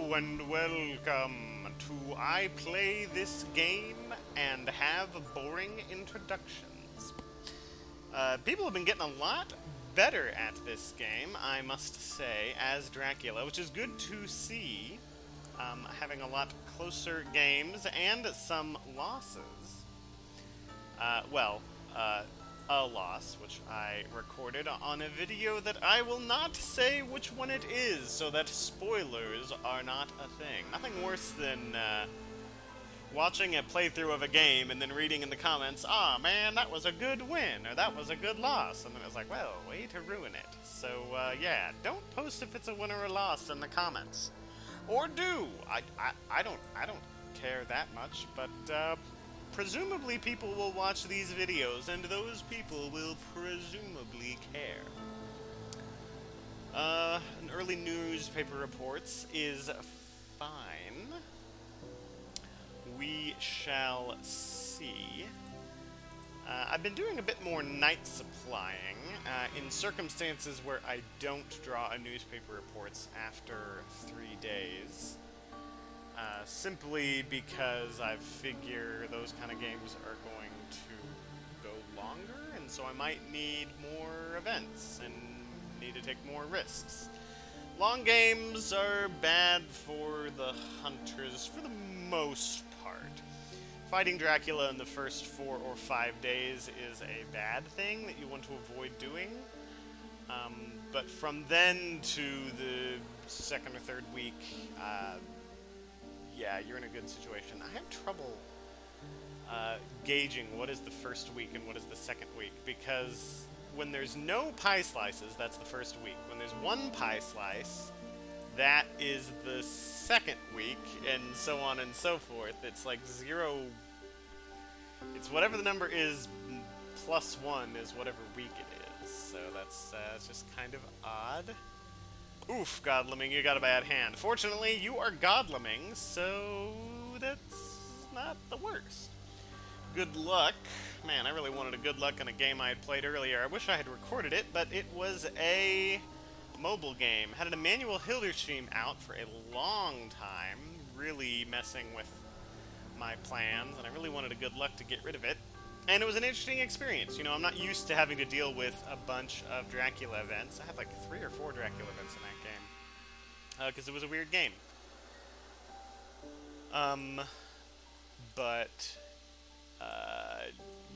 Hello and welcome to I Play This Game and Have Boring Introductions. People have been getting a lot better at this game, I must say, as Dracula, which is good to see. Having a lot closer games and some losses. A loss, which I recorded on a video that I will not say which one it is, so that spoilers are not a thing. Nothing worse than watching a playthrough of a game and then reading in the comments, "Ah, man, that was a good win," or "that was a good loss," and then it's like, well, way to ruin it. So, yeah, don't post if it's a win or a loss in the comments. Or do! I don't care that much, but, presumably people will watch these videos, and those people will presumably care. An early newspaper reports is fine. We shall see. I've been doing a bit more night supplying, in circumstances where I don't draw a newspaper reports after 3 days. Simply because I figure those kind of games are going to go longer, and so I might need more events and need to take more risks. Long games are bad for the hunters for the most part. Fighting Dracula in the first 4 or 5 days is a bad thing that you want to avoid doing. But from then to the second or third week, yeah, you're in a good situation. I have trouble gauging what is the first week and what is the second week, because when there's no pie slices, that's the first week. When there's one pie slice, that is the second week, and so on and so forth. It's like 0... It's whatever the number is, plus 1 is whatever week it is. So that's just kind of odd. Oof, Godleming, you got a bad hand. Fortunately, you are Godleming, so that's not the worst. Good luck. Man, I really wanted a good luck in a game I had played earlier. I wish I had recorded it, but it was a mobile game. Had an Emmanuel Hilder stream out for a long time, really messing with my plans, and I really wanted a good luck to get rid of it. And it was an interesting experience. You know, I'm not used to having to deal with a bunch of Dracula events. I had like 3 or 4 Dracula events in that game. Because it was a weird game.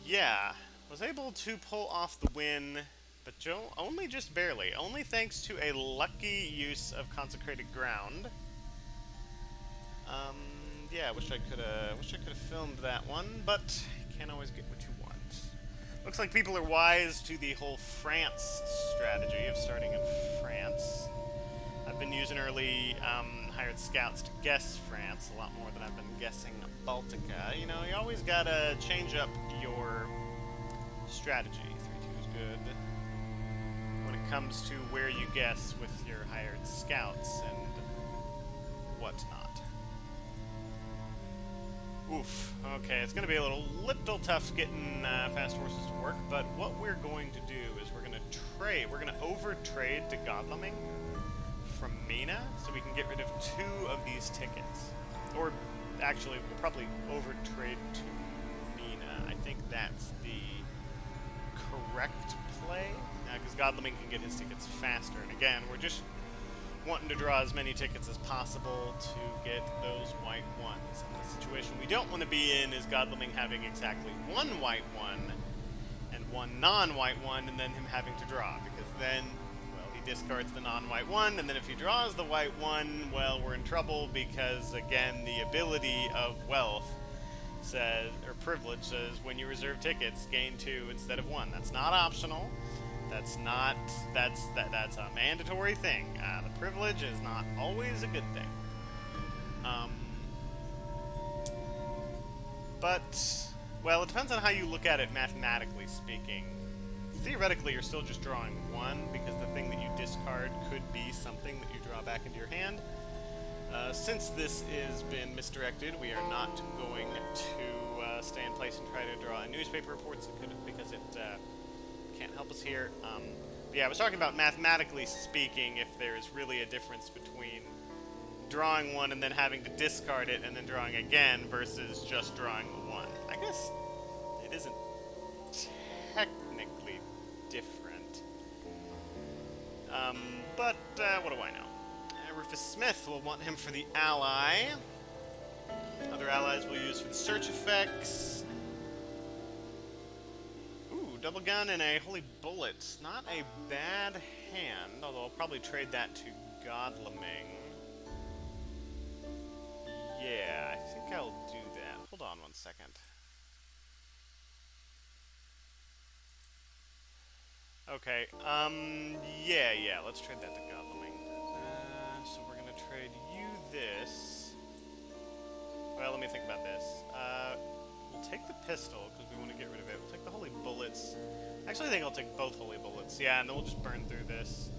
Yeah. Was able to pull off the win, but only just barely. Only thanks to a lucky use of consecrated ground. Yeah, wish I could have filmed that one, but can't always get what you want. Looks like people are wise to the whole France strategy of starting in France. I've been using early hired scouts to guess France a lot more than I've been guessing Baltica. You know, you always gotta change up your strategy. 3-2 is good. When it comes to where you guess with your hired scouts and whatnot. Oof. Okay, it's going to be a little tough getting fast horses to work, but what we're going to do is we're going to trade. We're going to over-trade to Godleming from Mina, so we can get rid of 2 of these tickets. Or, actually, we'll probably over-trade to Mina. I think that's the correct play, because Godleming can get his tickets faster. And again, we're just wanting to draw as many tickets as possible to get those white ones. And the situation we don't want to be in is Godleming having exactly 1 white one and 1 non-white one, and then him having to draw, because then, well, he discards the non-white one, and then if he draws the white one, well, we're in trouble, because, again, the ability of wealth says, or privilege says, when you reserve tickets, gain 2 instead of 1. That's not optional. That's a mandatory thing. The privilege is not always a good thing. But, well, it depends on how you look at it mathematically speaking. Theoretically, you're still just drawing 1, because the thing that you discard could be something that you draw back into your hand. Since this has been misdirected, we are not going to stay in place and try to draw a newspaper reports because it can't help us here. But yeah, I was talking about mathematically speaking, if there's really a difference between drawing one and then having to discard it and then drawing again versus just drawing the one. I guess it isn't technically different. But what do I know? Rufus Smith will want him for the ally. Other allies we'll use for the search effects. Ooh, double gun and a holy bullet. Not a bad hand, although I'll probably trade that to Godlaming. Yeah, I think I'll do that. Hold on one second. Okay, yeah, let's trade that to Godlaming. So we're gonna trade you this. Well, let me think about this. We'll take the pistol, because we want to get rid of it. We'll take the holy bullets. Actually, I think I'll take both holy bullets. Yeah, and then we'll just burn through this.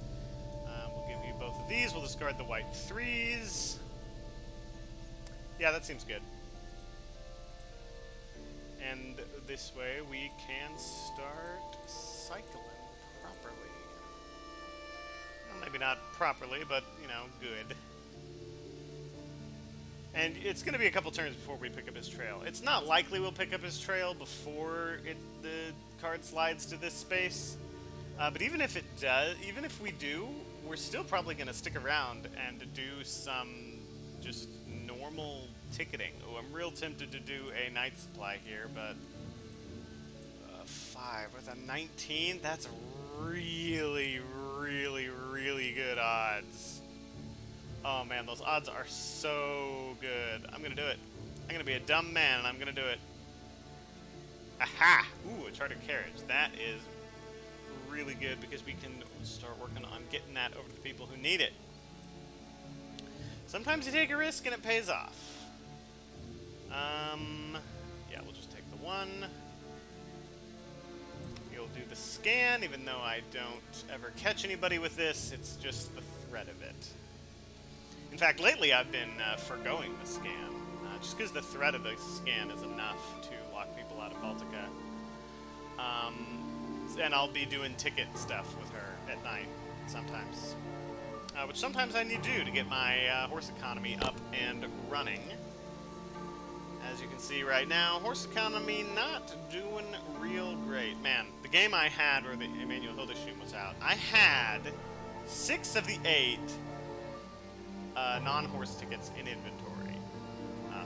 We'll give you both of these. We'll discard the white 3s. Yeah, that seems good. And this way we can start cycling properly. Well, maybe not properly, but, you know, good. And it's going to be a couple turns before we pick up his trail. It's not likely we'll pick up his trail before the card slides to this space. But even if it does, even if we do, we're still probably going to stick around and do some just normal ticketing. Oh, I'm real tempted to do a night supply here, but 5 with a 19, that's really, really, really good odds. Oh man, those odds are so good. I'm gonna do it. I'm gonna be a dumb man and I'm gonna do it. Aha! Ooh, a chartered carriage. That is really good because we can start working on getting that over to the people who need it. Sometimes you take a risk and it pays off. Yeah, we'll just take the 1. You'll do the scan, even though I don't ever catch anybody with this. It's just the threat of it. In fact, lately I've been forgoing the scan, just because the threat of the scan is enough to lock people out of Baltica. And I'll be doing ticket stuff with her at night sometimes. Which sometimes I need to get my horse economy up and running. As you can see right now, horse economy not doing real great. Man, the game I had where the Emanuel Hildesheim was out, I had 6 of the 8 non-horse tickets in inventory.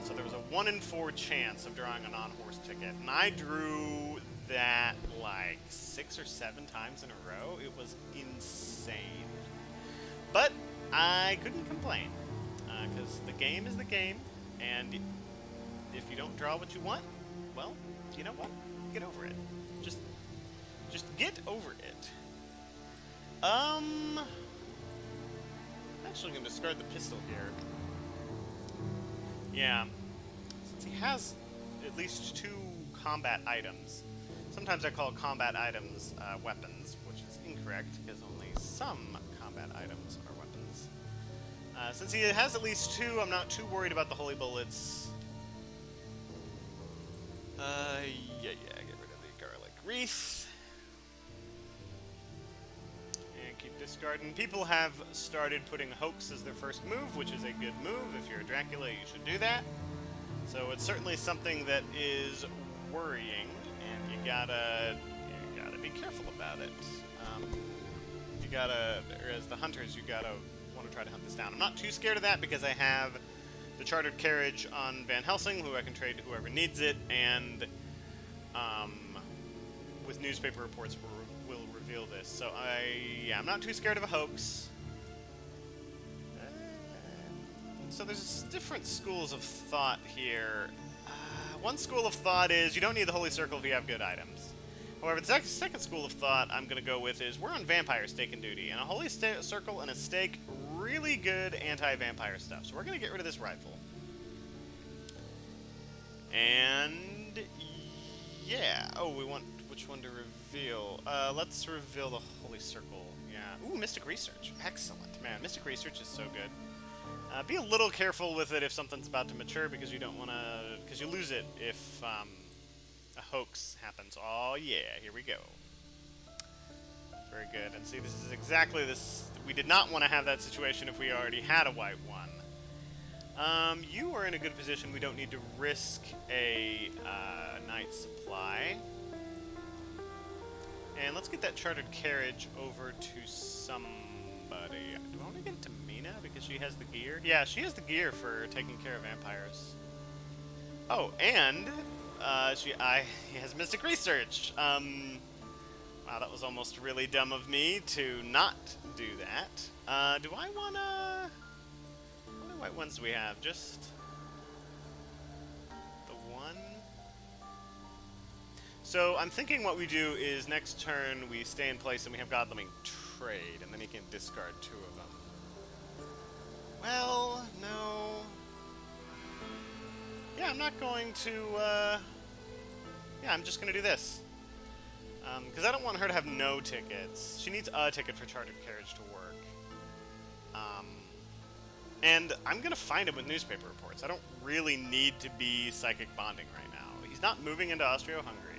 So there was a 1 in 4 chance of drawing a non-horse ticket, and I drew that like 6 or 7 times in a row. It was insane. But I couldn't complain, because the game is the game, and if you don't draw what you want, well, you know what? Get over it. Just get over it. I'm actually going to discard the pistol here. Yeah. Since he has at least 2 combat items. Sometimes I call combat items weapons, which is incorrect, because only some combat items are weapons. Since he has at least 2, I'm not too worried about the holy bullets. Yeah, get rid of the garlic wreath. And keep discarding. People have started putting hoax as their first move, which is a good move. If you're a Dracula, you should do that. So it's certainly something that is worrying, and you gotta be careful about it. Or as the hunters, you gotta want to try to hunt this down. I'm not too scared of that because I have the chartered carriage on Van Helsing, who I can trade to whoever needs it, and with newspaper reports will reveal this. So I'm not too scared of a hoax. So there's different schools of thought here. One school of thought is you don't need the Holy Circle if you have good items. However, the second school of thought I'm going to go with is we're on Vampire Stake and Duty, and a Holy Circle and a Stake, really good anti-vampire stuff. So we're going to get rid of this rifle. And yeah, oh, we want which one to reveal? Let's reveal the Holy Circle. Yeah. Ooh, Mystic Research. Excellent. Man, Mystic Research is so good. Be a little careful with it if something's about to mature, because you don't want to, because you lose it if a hoax happens. Oh yeah, here we go. Very good. And see, this is exactly this. We did not want to have that situation if we already had a white one. You are in a good position. We don't need to risk a night supply. And let's get that chartered carriage over to somebody. Do I want to get to Mina because she has the gear? Yeah, she has the gear for taking care of vampires. Oh, and he has Mystic Research. Wow, that was almost really dumb of me to not do that. Do I wanna? How many white ones do we have? Just the one. So I'm thinking what we do is next turn we stay in place and we have Godleming trade, and then he can discard 2 of them. Well, no. Yeah, I'm not going to, yeah, I'm just going to do this. Because I don't want her to have no tickets. She needs a ticket for chartered carriage to work. And I'm going to find him with newspaper reports. I don't really need to be psychic bonding right now. He's not moving into Austria-Hungary.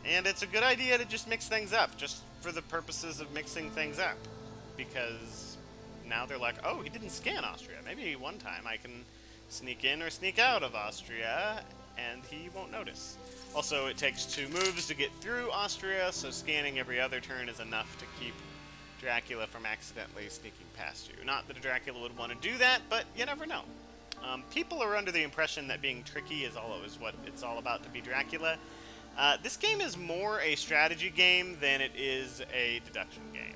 And it's a good idea to just mix things up, just for the purposes of mixing things up. Because now they're like, oh, he didn't scan Austria. Maybe one time I can sneak in or sneak out of Austria, and he won't notice. Also, it takes 2 moves to get through Austria, so scanning every other turn is enough to keep Dracula from accidentally sneaking past you. Not that a Dracula would want to do that, but you never know. People are under the impression that being tricky is what it's all about to be Dracula. This game is more a strategy game than it is a deduction game.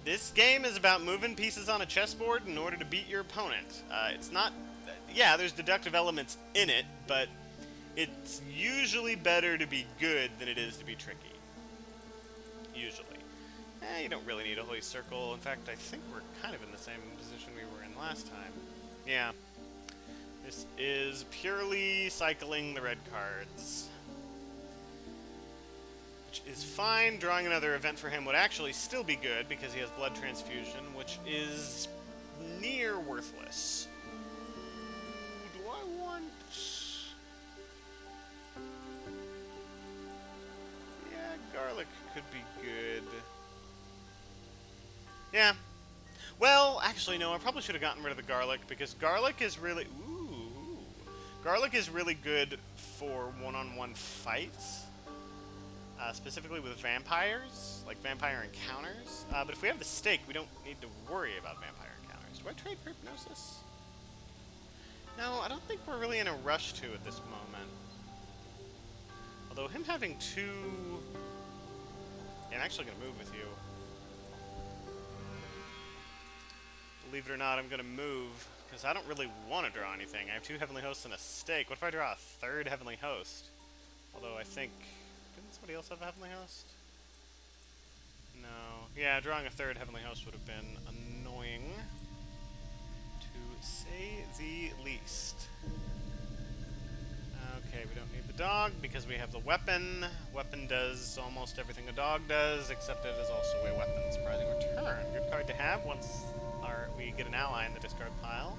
This game is about moving pieces on a chessboard in order to beat your opponent. It's not... Yeah, there's deductive elements in it, but it's usually better to be good than it is to be tricky. Usually. You don't really need a Holy Circle. In fact, I think we're kind of in the same position we were in last time. Yeah. This is purely cycling the red cards. Which is fine. Drawing another event for him would actually still be good because he has blood transfusion, which is near worthless. Do I want... Yeah, garlic could be good. Yeah. Well, actually, no, I probably should have gotten rid of the garlic because garlic is really... Ooh. Garlic is really good for one-on-one fights. Specifically with vampires, like vampire encounters. But if we have the stake, we don't need to worry about vampire encounters. Do I trade for Hypnosis? No, I don't think we're really in a rush to at this moment. Although him having 2... Yeah, I'm actually going to move with you. Believe it or not, I'm going to move, because I don't really want to draw anything. I have 2 Heavenly Hosts and a stake. What if I draw a 3rd Heavenly Host? Although I think... Didn't somebody else have a Heavenly Host? No. Yeah, drawing a 3rd Heavenly Host would have been annoying, to say the least. Okay, we don't need the dog because we have the weapon. Weapon does almost everything a dog does, except it is also a weapon. Surprising return. Good card to have once we get an ally in the discard pile.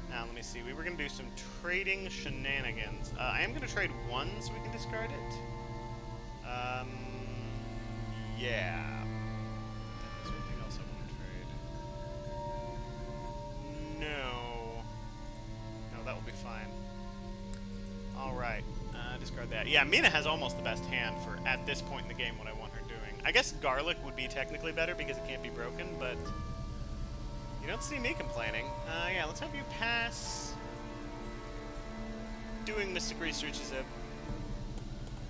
Now, let me see. We were going to do some trading shenanigans. I am going to trade 1 so we can discard it. Yeah. Is there anything else I want to trade? No. No, that will be fine. Alright. Discard that. Yeah, Mina has almost the best hand for, at this point in the game, what I want her doing. I guess Garlic would be technically better because it can't be broken, but... You don't see me complaining. Yeah, let's have you pass. Doing Mystic Research is a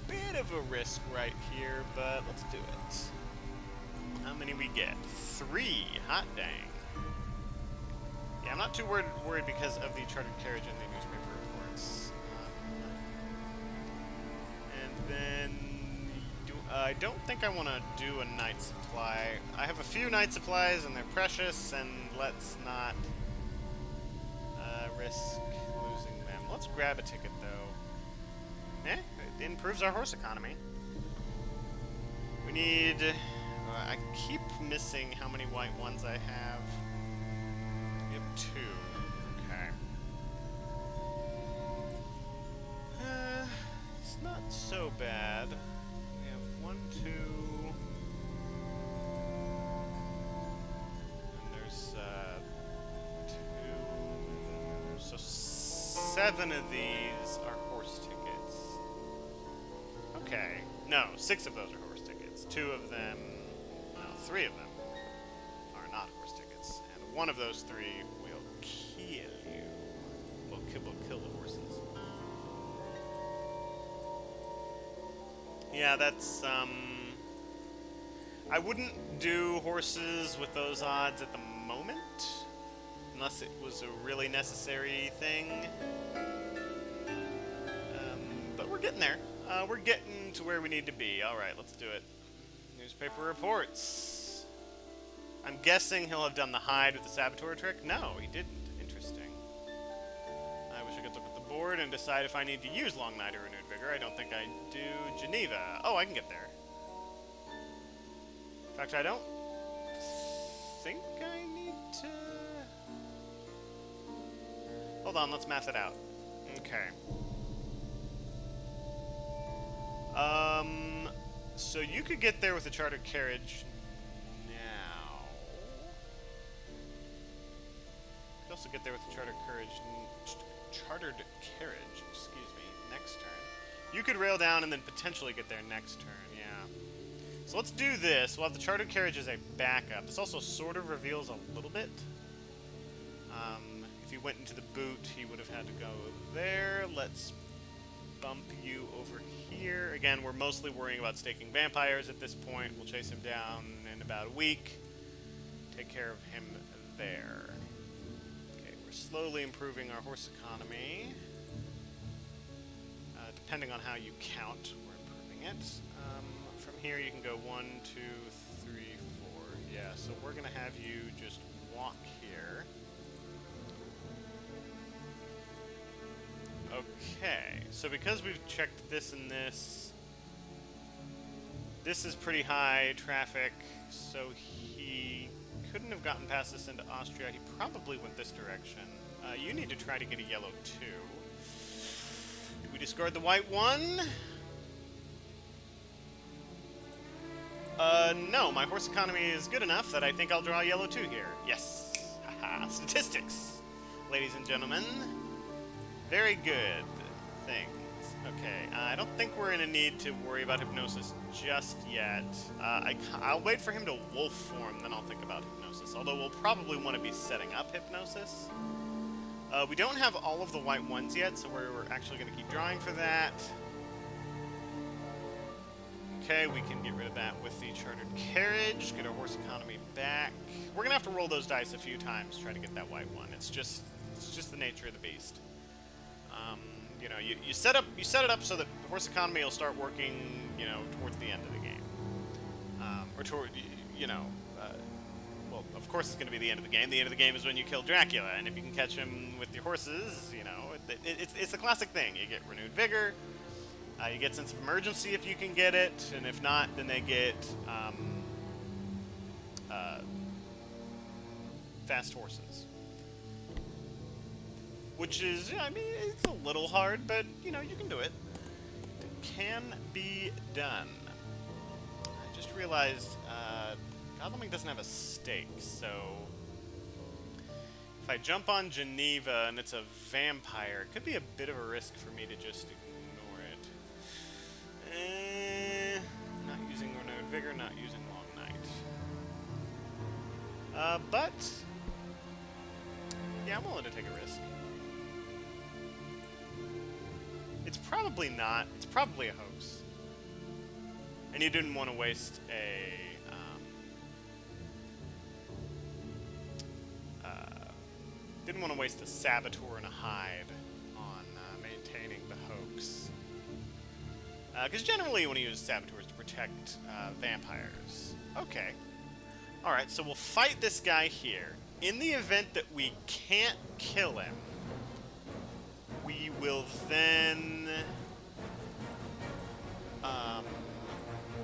bit of a risk right here, but let's do it. How many we get? 3. Hot dang. Yeah, I'm not too worried because of the chartered carriage and the newspaper reports. And then... I don't think I want to do a night supply. I have a few night supplies and they're precious, and let's not risk losing them. Let's grab a ticket, though. It improves our horse economy. We need... I keep missing how many white ones I have. We have 2. Okay. It's not so bad. We have 1, 2... And there's 2... 7 of these are horse tickets. Okay. No, 6 of those are horse tickets. 2 of them... No, 3 of them are not horse tickets. And 1 of those 3 will kill you. Will kill the horses. Yeah, that's, I wouldn't do horses with those odds at the moment. Unless it was a really necessary thing. But we're getting there. We're getting to where we need to be. Alright, let's do it. Newspaper reports. I'm guessing he'll have done the hide with the saboteur trick. No, he didn't. Interesting. I wish I could look at the board and decide if I need to use Long Night or Renewed Vigor. I don't think I do. Geneva. Oh, I can get there. In fact, I don't think I need to... Hold on, let's math it out. Okay. So you could get there with a chartered carriage now. You could also get there with a chartered carriage, excuse me, next turn. You could rail down and then potentially get there next turn, yeah. So let's do this. We'll have the chartered carriage as a backup. This also sort of reveals a little bit. If he went into the boot, he would have had to go there. Let's bump you over here. Again, we're mostly worrying about staking vampires at this point. We'll chase him down in about a week. Take care of him there. Okay, we're slowly improving our horse economy. Depending on how you count, we're improving it. From here, you can go 1, 2, 3, 4. Yeah, so we're going to have you just walk here. Okay, so because we've checked this and this is pretty high traffic, so he couldn't have gotten past this into Austria. He probably went this direction. You need to try to get a yellow 2. Do we discard the white 1? No, my horse economy is good enough that I think I'll draw a yellow 2 here. Yes! Haha, statistics, ladies and gentlemen. Very good things. Okay, I don't think we're in a need to worry about hypnosis just yet. I'll wait for him to wolf form, then I'll think about hypnosis. Although we'll probably want to be setting up hypnosis. We don't have all of the white 1s yet, so we're actually going to keep drawing for that. Okay, we can get rid of that with the chartered carriage, get our horse economy back. We're going to have to roll those dice a few times to try to get that white 1. It's just the nature of the beast. You know, you set it up so that the horse economy will start working, you know, towards the end of the game, or toward, you know, well, of course it's going to be the end of the game. The end of the game is when you kill Dracula, and if you can catch him with your horses, you know, it's a classic thing. You get renewed vigor, you get sense of emergency if you can get it, and if not, then they get fast horses. Which is, I mean, it's a little hard, but, you know, you can do it. It can be done. I just realized Godalming doesn't have a stake, so if I jump on Geneva and it's a vampire, it could be a bit of a risk for me to just ignore it. Not using Renewed Vigor, not using Long Night. But, yeah, I'm willing to take a risk. It's probably not. It's probably a hoax. And you didn't want to waste a... didn't want to waste a saboteur and a hide on maintaining the hoax. Because generally you want to use saboteurs to protect vampires. Okay. Alright, so we'll fight this guy here. In the event that we can't kill him, we will then...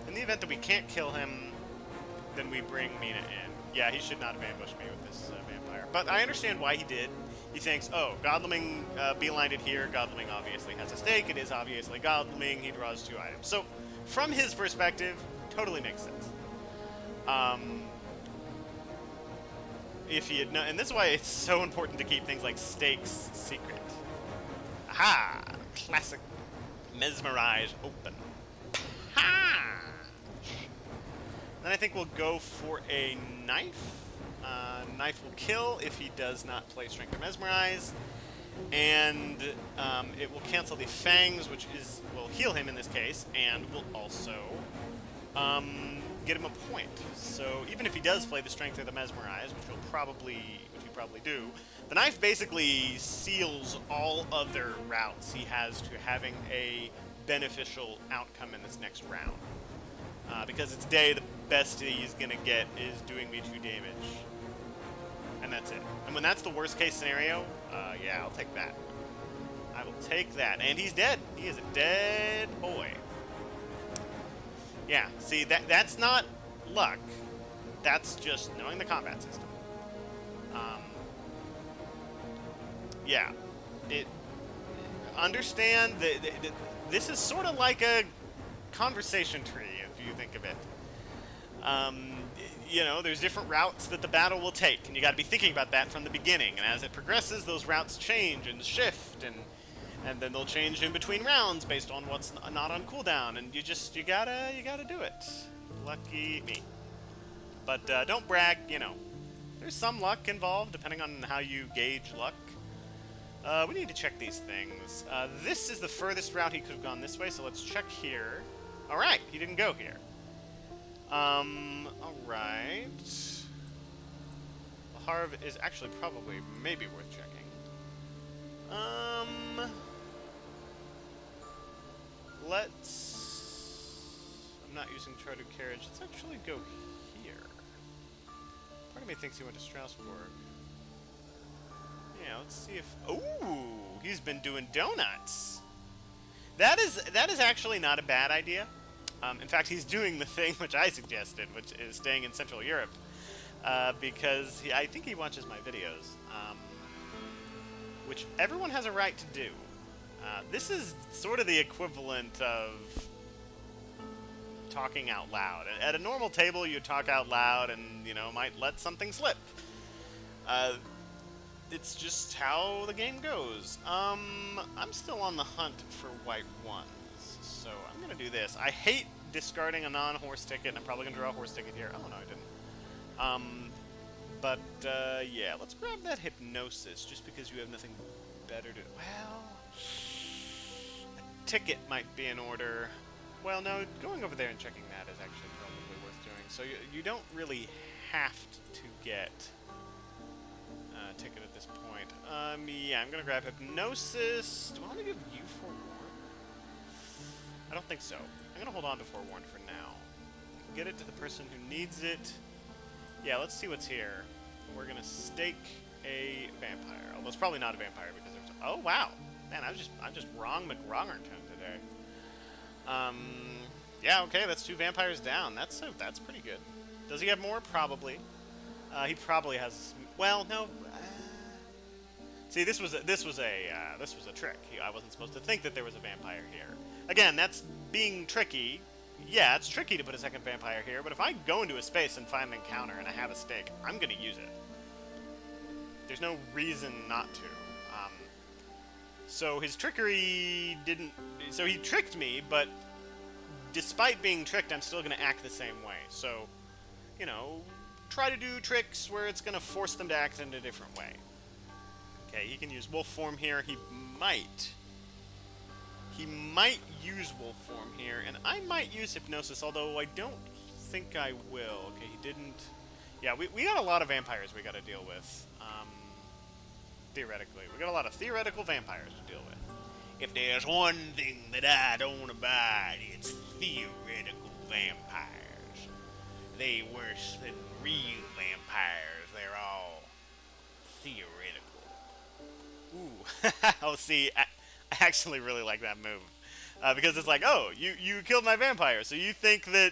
in the event that we can't kill him, then we bring Mina in. Yeah, he should not have ambushed me with this vampire. But I understand why he did. He thinks, oh, Godalming beelined it here. Godalming obviously has a stake. It is obviously Godalming. He draws 2 items. So, from his perspective, totally makes sense. If he had known... And this is why it's so important to keep things like stakes secret. Ha! Classic mesmerize open. Ha! Then I think we'll go for a knife. Knife will kill if he does not play Strength or Mesmerize. And it will cancel the Fangs, which will heal him in this case, and will also get him a point. So even if he does play the Strength or the Mesmerize, which he probably do, the knife basically seals all other routes he has to having a beneficial outcome in this next round. Because it's day, the best he's gonna get is doing me 2 damage. And that's it. And when that's the worst case scenario, yeah, I'll take that. I will take that. And he's dead. He is a dead boy. Yeah, see, that's not luck. That's just knowing the combat system. Yeah. Understand that this is sort of like a conversation tree, if you think of it. You know, there's different routes that the battle will take, and you got to be thinking about that from the beginning. And as it progresses, those routes change and shift, and then they'll change in between rounds based on what's not on cooldown. And you gotta do it. Lucky me. But don't brag. You know, there's some luck involved depending on how you gauge luck. We need to check these things. This is the furthest route he could have gone this way, so let's check here. All right, he didn't go here. Alright. Harv is actually probably maybe worth checking. I'm not using chartered carriage. Let's actually go here. Part of me thinks he went to Strasbourg. Yeah, let's see if... Ooh! He's been doing donuts! That is actually not a bad idea. In fact, he's doing the thing which I suggested, which is staying in Central Europe, because I think he watches my videos, which everyone has a right to do. This is sort of the equivalent of talking out loud. At a normal table, you talk out loud and, you know, might let something slip. It's just how the game goes. I'm still on the hunt for white ones. So I'm going to do this. I hate discarding a non-horse ticket, and I'm probably going to draw a horse ticket here. Oh, no, I didn't. Yeah, let's grab that Hypnosis, just because you have nothing better to... Well, a ticket might be in order. Well, no, going over there and checking that is actually probably worth doing. So you don't really have to get a ticket at this point. Yeah, I'm going to grab Hypnosis. Do I want to give you Forewarn? I don't think so. I'm going to hold on to Forewarn for now. Get it to the person who needs it. Yeah, let's see what's here. We're going to stake a vampire. Although it's probably not a vampire because there's... Oh, wow. Man, I'm just wrong McWrongerton today. Yeah, okay, that's 2 vampires down. That's pretty good. Does he have more? Probably. He probably has... Well, no... See, this was a trick. I wasn't supposed to think that there was a vampire here. Again, that's being tricky. Yeah, it's tricky to put a second vampire here, but if I go into a space and find an encounter and I have a stake, I'm going to use it. There's no reason not to. So his trickery didn't... So he tricked me, but despite being tricked, I'm still going to act the same way. So, you know, try to do tricks where it's going to force them to act in a different way. Okay, he can use wolf form here. He might use wolf form here, and I might use Hypnosis, although I don't think I will. Okay, he didn't... Yeah, we got a lot of vampires we got to deal with. Theoretically. We got a lot of theoretical vampires to deal with. If there's one thing that I don't abide, it's theoretical vampires. They worse than real vampires. They're all theoretical. Ooh. Oh, see, I actually really like that move. Because it's like, oh, you killed my vampire, so you think that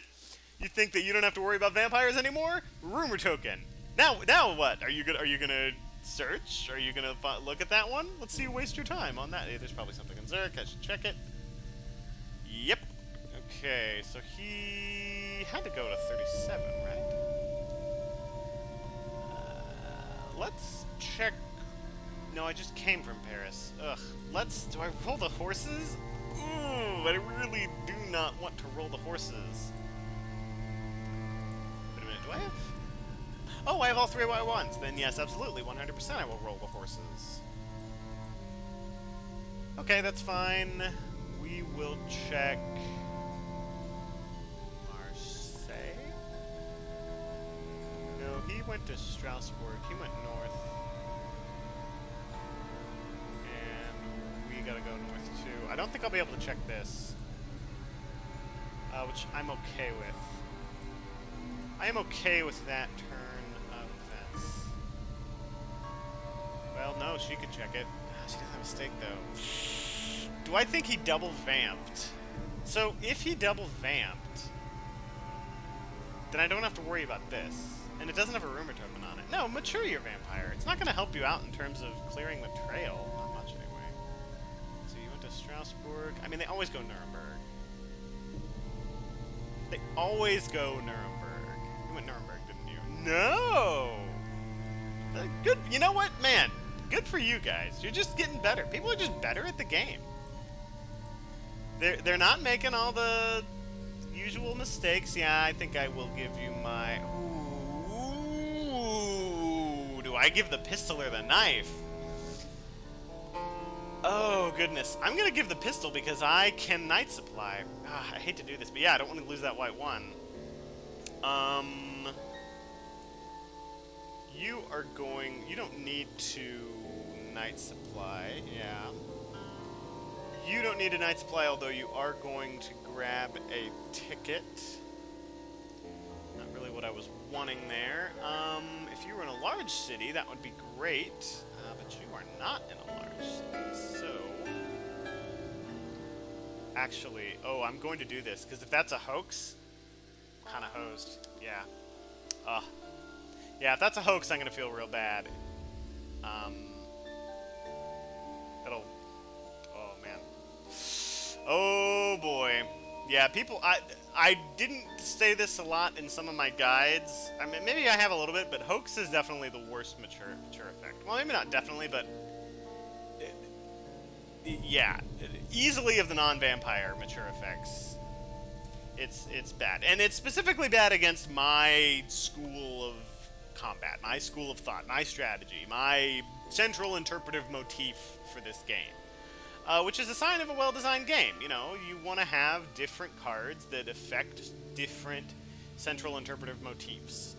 you don't have to worry about vampires anymore? Rumor token. Now what? Are you gonna search? Are you gonna look at that one? Let's see you waste your time on that. Hey, there's probably something in Zurich. I should check it. Yep. Okay, so he had to go to 37, right? Let's check No, I just came from Paris. Ugh. Do I roll the horses? Ooh, I really do not want to roll the horses. Wait a minute, do I have... Oh, I have all 3 white ones. Then yes, absolutely, 100% I will roll the horses. Okay, that's fine. We will check... Marseille? No, he went to Strasbourg. He went north. And we gotta go north too. I don't think I'll be able to check this. Which I'm okay with. I am okay with that turn of events. Well, no, she could check it. She doesn't have a stake, though. Do I think he double vamped? So, if he double vamped, then I don't have to worry about this. And it doesn't have a rumor token on it. No, mature your vampire. It's not going to help you out in terms of clearing the trail. Not much, anyway. So you went to Strasbourg. I mean, they always go Nuremberg. They always go Nuremberg. You went Nuremberg, didn't you? No! Good. You know what? Man, good for you guys. You're just getting better. People are just better at the game. They're not making all the usual mistakes. Yeah, I think I will give you my... Ooh, do I give the pistol or the knife? Oh, goodness. I'm going to give the pistol because I can night supply. I hate to do this, but yeah, I don't want to lose that white one. You are going... You don't need to night supply. Yeah. You don't need a night supply, although you are going to grab a ticket. Not really what I was wanting there. If you were in a large city, that would be great. But you are not in a large city, so... Actually, I'm going to do this, because if that's a hoax, I'm kind of hosed. Yeah. Yeah, if that's a hoax, I'm going to feel real bad. That'll... Oh, man. Oh, boy. Yeah, people... I didn't say this a lot in some of my guides. I mean, maybe I have a little bit, but hoax is definitely the worst mature effect. Well, maybe not definitely, but... yeah. Easily of the non-vampire mature effects. It's bad. And it's specifically bad against my school of combat, my school of thought, my strategy, my central interpretive motif for this game. Which is a sign of a well-designed game. You know, you want to have different cards that affect different central interpretive motifs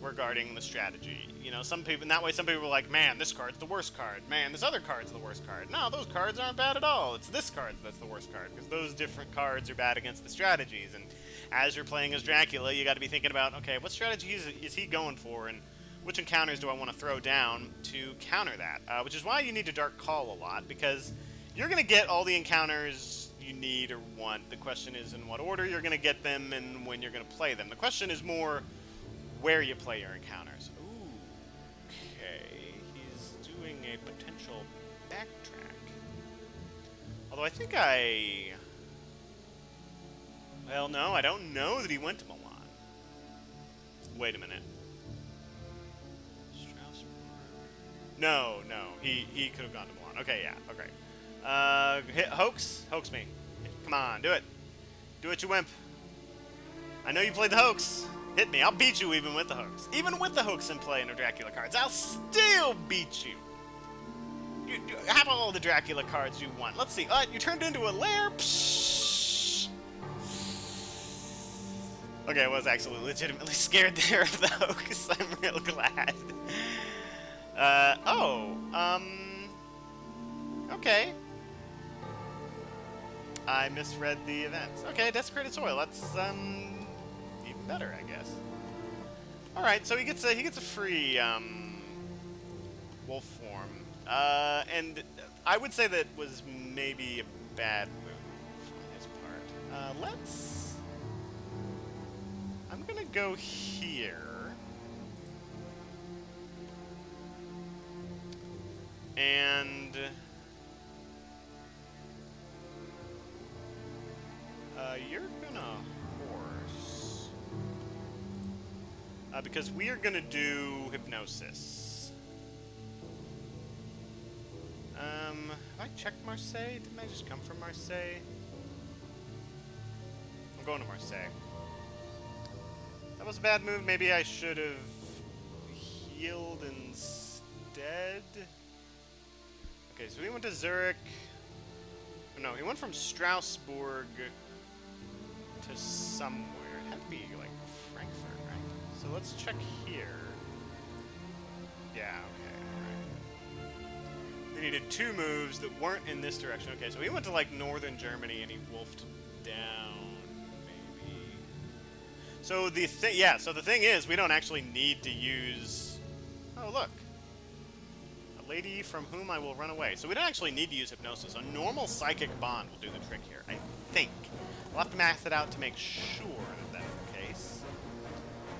regarding the strategy. You know, some people, and that way some people are like, man, this card's the worst card. Man, this other card's the worst card. No, those cards aren't bad at all. It's this card that's the worst card, because those different cards are bad against the strategies. And as you're playing as Dracula, you got to be thinking about, okay, what strategy is he going for, and which encounters do I want to throw down to counter that? Which is why you need to Dark Call a lot, because you're going to get all the encounters you need or want. The question is in what order you're going to get them and when you're going to play them. The question is more where you play your encounters. Ooh, okay. He's doing a potential backtrack. Although I think well, no, I don't know that he went to Milan. Wait a minute. Strasbourg. No, he could have gone to Milan. Okay, yeah, okay. Hoax me. Come on, do it. Do it, you wimp. I know you played the hoax. Hit me. I'll beat you even with the hoax. Even with the hoax in play in the Dracula cards, I'll still beat you. You have all the Dracula cards you want. Let's see. You turned into a lair? Psh. Okay, I was actually legitimately scared there of the hoax. I'm real glad. Okay. I misread the events. Okay, Desecrated Soil. That's, even better, I guess. Alright, so he gets a free, wolf form. And I would say that was maybe a bad move on his part. I'm gonna go here. And... you're gonna horse. Because we are gonna do Hypnosis. Have I checked Marseille? Didn't I just come from Marseille? I'm going to Marseille. That was a bad move. Maybe I should have healed instead. Okay, so he went to Zurich. No, he went from Strasbourg to somewhere. It had to be, like, Frankfurt, right? So let's check here. Yeah, okay, alright. We needed 2 moves that weren't in this direction. Okay, so he went to, like, northern Germany and he wolfed down, maybe. So the thing, yeah, so the thing is, we don't actually need to use... Oh, look. Lady from whom I will run away. So we don't actually need to use hypnosis. A normal psychic bond will do the trick here, I think. We'll have to math it out to make sure that that's the case.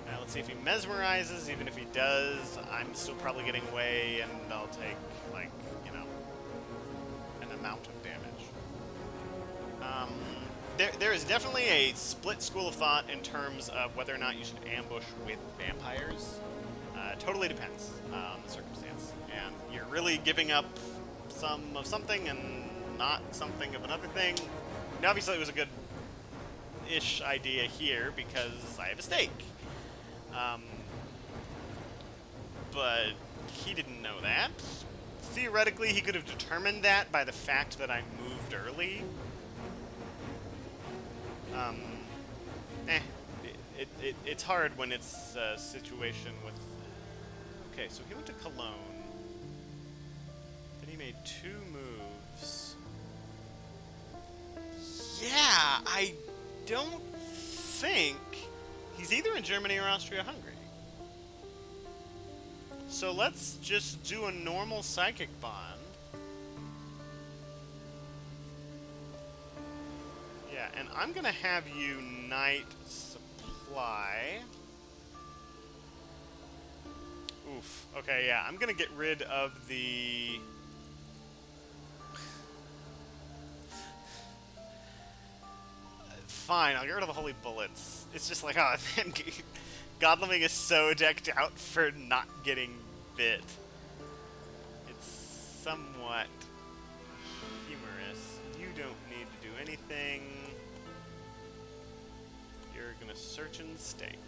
Now let's see if he mesmerizes. Even if he does, I'm still probably getting away, and I'll take, like, you know, an amount of damage. There is definitely a split school of thought in terms of whether or not you should ambush with vampires. Totally depends on the circumstance. And you're really giving up some of something and not something of another thing. And obviously it was a good-ish idea here because I have a stake. But he didn't know that. Theoretically, he could have determined that by the fact that I moved early. It's hard when it's a situation with... Okay, so he went to Cologne. Then he made 2 moves. Yeah, I don't think... He's either in Germany or Austria-Hungary. So let's just do a normal psychic bond. Yeah, and I'm gonna have you Knight Supply. Oof. Okay, yeah, I'm gonna get rid of the... Fine, I'll get rid of the Holy Bullets. It's just like, oh, man, Godleming is so decked out for not getting bit. It's somewhat humorous. You don't need to do anything. You're gonna search and stake.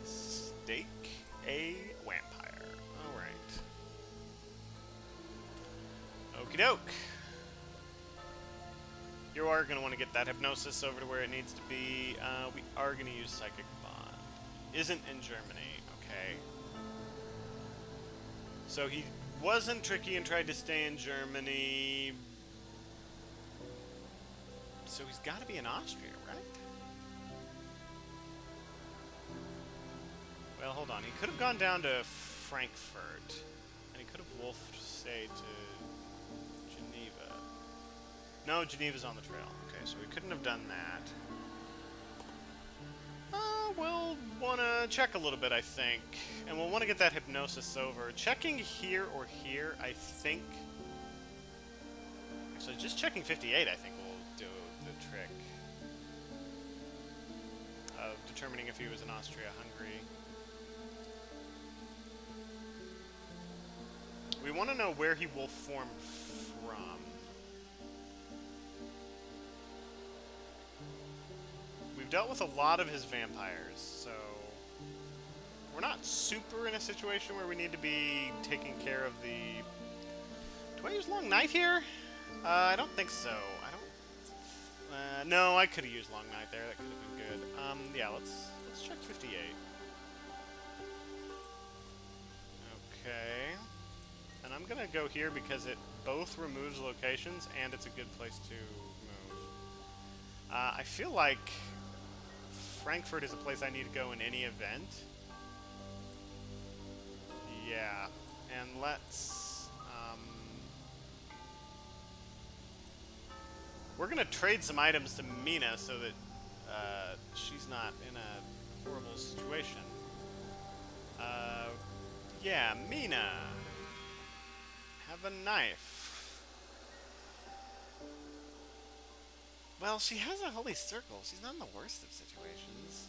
Stake a vampire. Alright. Okie doke. You are going to want to get that hypnosis over to where it needs to be. We are going to use Psychic Bond. Isn't in Germany, okay. So he wasn't tricky and tried to stay in Germany. So he's got to be in Austria, right? Well, hold on. He could have gone down to Frankfurt. And he could have wolfed, say, to Geneva. No, Geneva's on the trail. Okay, so we couldn't have done that. We'll want to check a little bit, I think. And we'll want to get that hypnosis over. Checking here or here, I think... Actually, just checking 58, I think will do the trick. Of determining if he was in Austria-Hungary. We want to know where he will form from. We've dealt with a lot of his vampires, so we're not super in a situation where we need to be taking care of the... Do I use Long Night here? I don't think so. I don't... no, I could have used Long Night there. That could have been good. Yeah, let's check 58. Okay. And I'm gonna go here because it both removes locations and it's a good place to move. I feel like Frankfurt is a place I need to go in any event. Yeah, and let's... we're gonna trade some items to Mina so that she's not in a horrible situation. Yeah, Mina. Have a knife. Well, she has a holy circle. She's not in the worst of situations.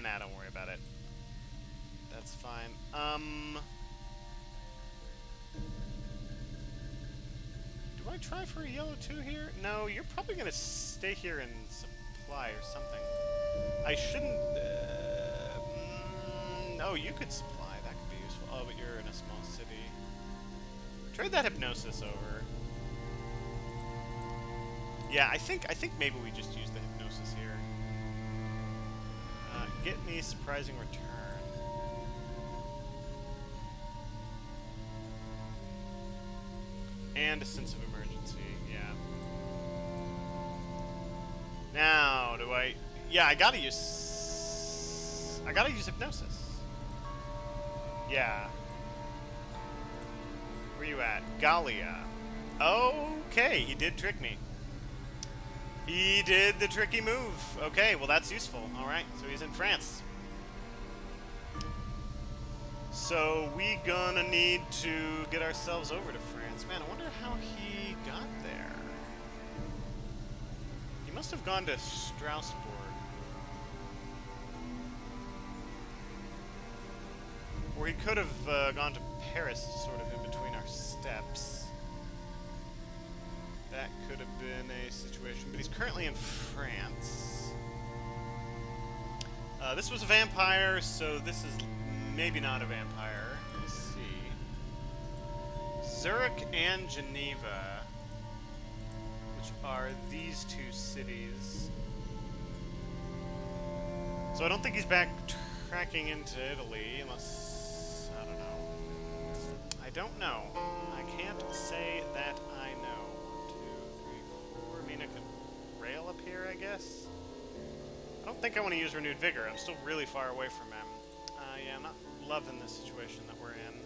Nah, don't worry about it. That's fine. I try for a yellow 2 here? No, you're probably going to stay here and supply or something. I shouldn't... no, you could supply. That could be useful. Oh, but you're in a small city. Trade that hypnosis over. Yeah, I think maybe we just use the hypnosis here. Get me surprising return. And a sense of emergency, yeah. Now, do I... Yeah, I gotta use hypnosis. Yeah. Where you at? Gallia. Okay, he did trick me. He did the tricky move. Okay, well that's useful. Alright, so he's in France. So we gonna need to get ourselves over to France. Man, I wonder how he got there. He must have gone to Strasbourg. Or he could have gone to Paris, sort of in between our steps. That could have been a situation, but he's currently in France. This was a vampire, so this is maybe not a vampire. Let's see. Zurich and Geneva, which are these two cities. So I don't think he's backtracking into Italy, unless... I don't know. I don't know. I can't say that I know. 1, 2, 3, 4... I mean, I could rail up here, I guess? I don't think I want to use Renewed Vigor. I'm still really far away from him. Yeah, I'm not loving the situation that we're in.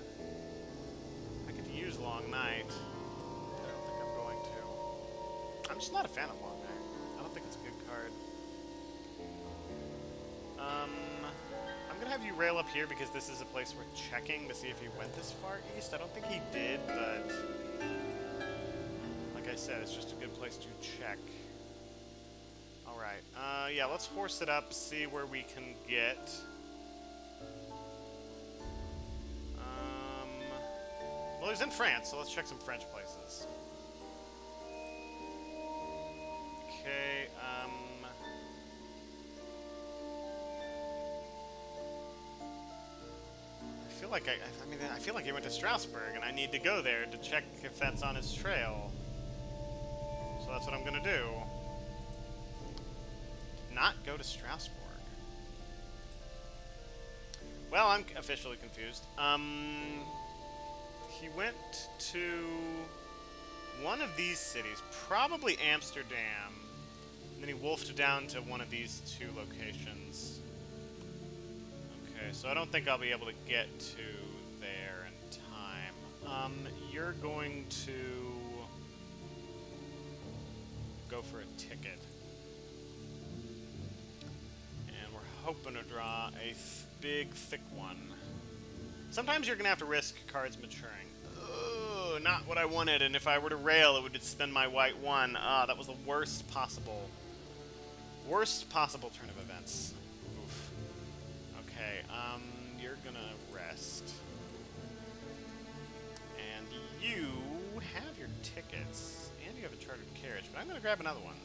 I could use Long Night. I don't think I'm going to. I'm just not a fan of Long Night. I don't think it's a good card. I'm gonna have you rail up here because this is a place we're checking to see if he went this far east. I don't think he did, but like I said, it's just a good place to check. Alright, yeah, let's horse it up, see where we can get. Well, he's in France, so let's check some French places. Okay, I feel like he went to Strasbourg, and I need to go there to check if that's on his trail. So that's what I'm gonna do. Not go to Strasbourg. Well, I'm officially confused. He went to one of these cities, probably Amsterdam, and then he wolfed down to one of these two locations. Okay, so I don't think I'll be able to get to there in time. You're going to go for a ticket. And we're hoping to draw a big, thick one. Sometimes you're going to have to risk cards maturing. Ugh, not what I wanted, and if I were to rail, it would spend my white 1. That was the worst possible turn of events. Oof. Okay, you're going to rest. And you have your tickets, and you have a chartered carriage, but I'm going to grab another one.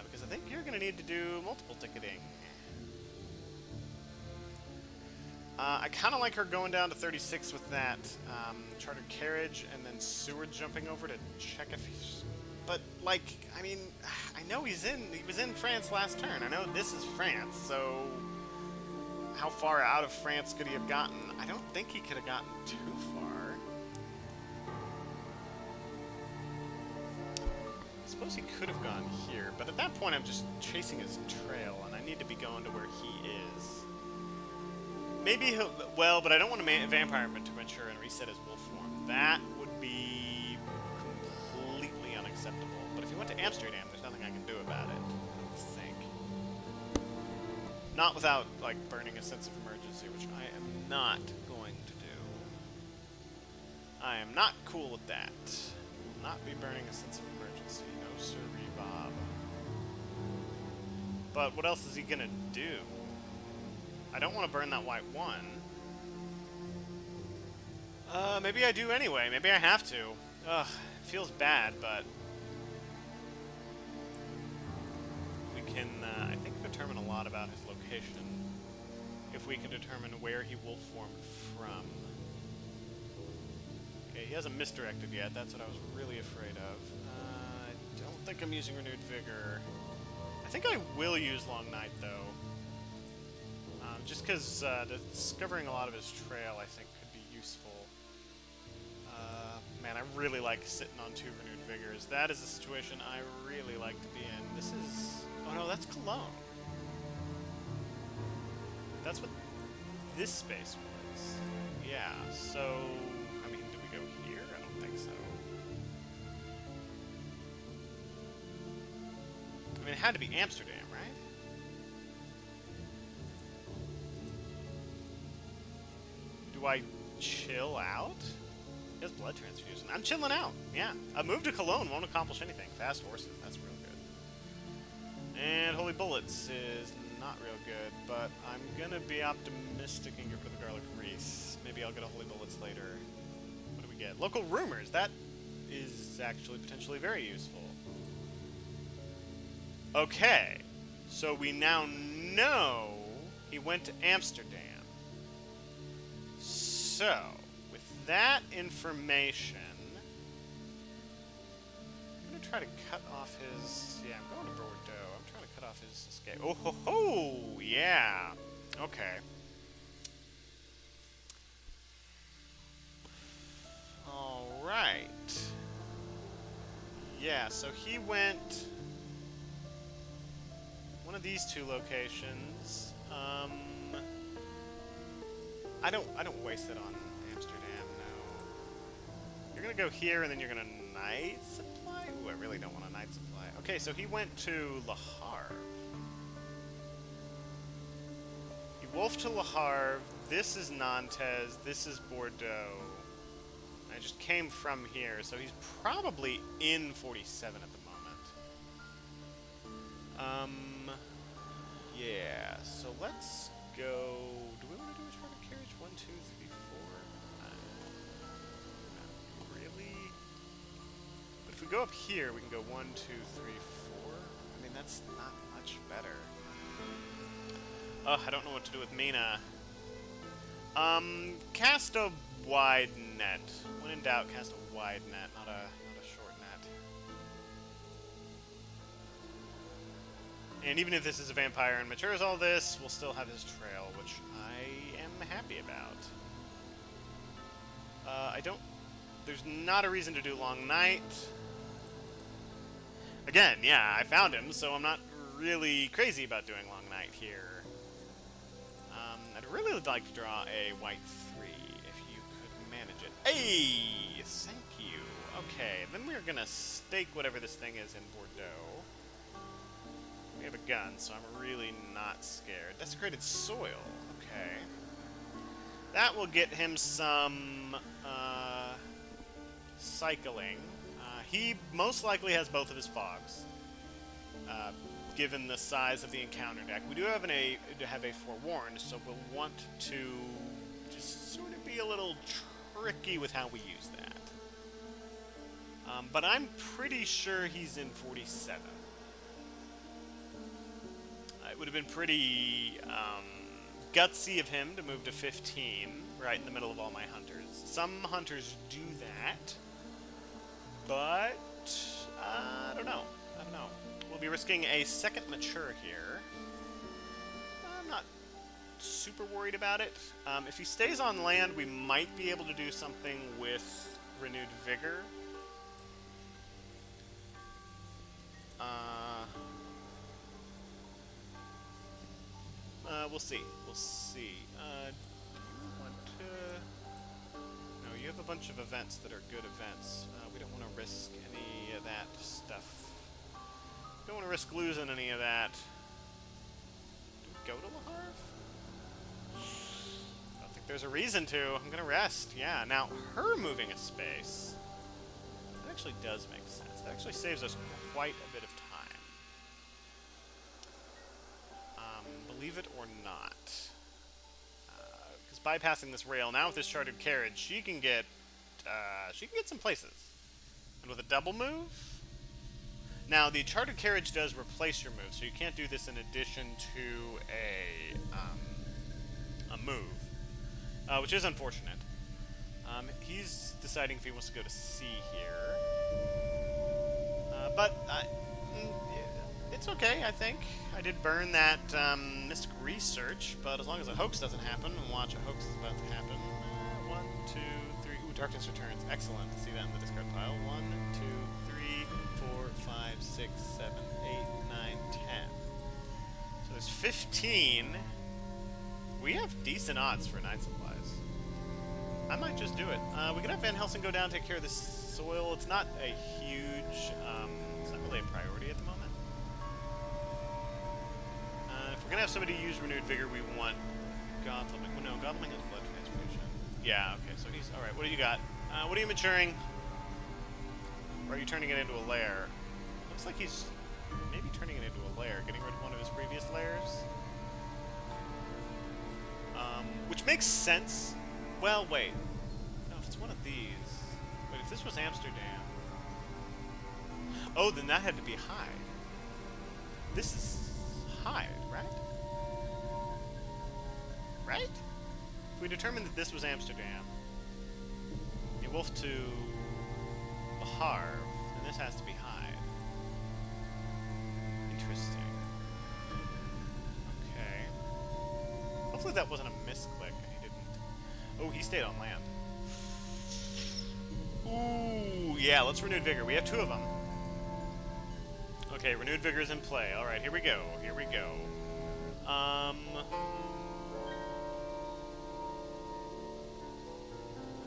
Because I think you're going to need to do multiple ticketing. I kind of like her going down to 36 with that chartered carriage and then Seward jumping over to check if he's... But, like, I mean, I know he was in France last turn. I know this is France, so how far out of France could he have gotten? I don't think he could have gotten too far. I suppose he could have gone here, but at that point I'm just chasing his trail, and I need to be going to where he is. Maybe he'll... Well, but I don't want to vampire him to mature and reset his wolf form. That would be completely unacceptable. But if he went to Amsterdam, there's nothing I can do about it, I don't think. Not without, like, burning a sense of emergency, which I am not going to do. I am not cool with that. Will not be burning a sense of emergency. No sirree, Bob. But what else is he gonna do? I don't want to burn that white 1. Maybe I do anyway. Maybe I have to. Ugh, feels bad, but we can, I think, determine a lot about his location if we can determine where he wolf formed from. Okay, he hasn't misdirected yet. That's what I was really afraid of. I don't think I'm using Renewed Vigor. I think I will use Long Night, though. Just because discovering a lot of his trail, I think, could be useful. Man, I really like sitting on 2 Renewed Vigors. That is a situation I really like to be in. This is... Oh no, that's Cologne. That's what this space was. Yeah, so... I mean, do we go here? I don't think so. I mean, it had to be Amsterdam, right? Do I chill out? He has blood transfusion. I'm chilling out. Yeah. A move to Cologne won't accomplish anything. Fast horses. That's real good. And Holy Bullets is not real good, but I'm gonna be optimistic and get rid of the Garlic Grease. Maybe I'll get a Holy Bullets later. What do we get? Local Rumors. That is actually potentially very useful. Okay. So we now know he went to Amsterdam. So, with that information, I'm going to try to cut off his... Yeah, I'm going to Bordeaux. I'm trying to cut off his escape. Oh, ho, ho! Yeah. Okay. Alright. Yeah, so he went... one of these 2 locations. I don't waste it on Amsterdam, no. You're gonna go here and then you're gonna night supply? Ooh, I really don't want a night supply. Okay, so he went to Le Havre. He wolfed to Le Havre. This is Nantes. This is Bordeaux. I just came from here, so he's probably in 47 at the moment. Yeah, so let's go... Do we want to do a chart of carriage? 1, 2, 3, 4? Not really. But if we go up here, we can go 1, 2, 3, 4. I mean, that's not much better. Ugh, I don't know what to do with Mina. Cast a wide net. When in doubt, cast a wide net, not a short net. And even if this is a vampire and matures all this, we'll still have his trail, which I am happy about. There's not a reason to do Long Night. Again, yeah, I found him, so I'm not really crazy about doing Long Night here. I'd really like to draw a white 3, if you could manage it. Hey! Thank you. Okay, then we're gonna stake whatever this thing is in Bordeaux. We have a gun, so I'm really not scared. Desecrated soil. Okay. That will get him some cycling. He most likely has both of his fogs, given the size of the encounter deck. We do have a forewarned, so we'll want to just sort of be a little tricky with how we use that. But I'm pretty sure he's in 47. It would have been pretty gutsy of him to move to 15, right in the middle of all my hunters. Some hunters do that, but I don't know. We'll be risking a second mature here. I'm not super worried about it. If he stays on land, we might be able to do something with Renewed Vigor. We'll see. Do you want to... No, you have a bunch of events that are good events. We don't want to risk any of that stuff. Don't want to risk losing any of that. Do we go to Le Havre? I don't think there's a reason to. I'm going to rest. Yeah, now, her moving a space, that actually does make sense. That actually saves us quite a bit of time. Believe it or not. Because bypassing this rail, now with this chartered carriage, she can get some places. And with a double move? Now, the chartered carriage does replace your move, so you can't do this in addition to a move, which is unfortunate. He's deciding if he wants to go to C here. But it's okay, I think. I did burn that Mystic Research, but as long as a hoax doesn't happen, and watch, a hoax is about to happen. 1, 2, 3. Ooh, Darkness Returns. Excellent. See that in the discard pile. 1, 2, 3, 4, 5, 6, 7, 8, 9, 10. So there's 15. We have decent odds for Night Supplies. I might just do it. We can have Van Helsing go down, take care of this soil. It's not a huge, it's not really a priority at the moment. If we're gonna have somebody use Renewed Vigor, we want Godleming. Well, no, Godleming has Blood Transfusion. Yeah, okay, so he's, alright, what do you got? What are you maturing? Or are you turning it into a lair? Looks like he's maybe turning it into a lair, getting rid of one of his previous lairs. Which makes sense. Well, wait. No, if it's one of these... Wait, if this was Amsterdam... Oh, then that had to be Hyde. This is Hyde, right? Right? If we determined that this was Amsterdam, you wolf to Le Havre, then this has to be Hyde. Interesting. Okay. Hopefully that wasn't a misclick. Oh, he stayed on land. Ooh, yeah, let's Renewed Vigor. We have 2 of them. Okay, Renewed Vigor is in play. Alright, here we go. Here we go.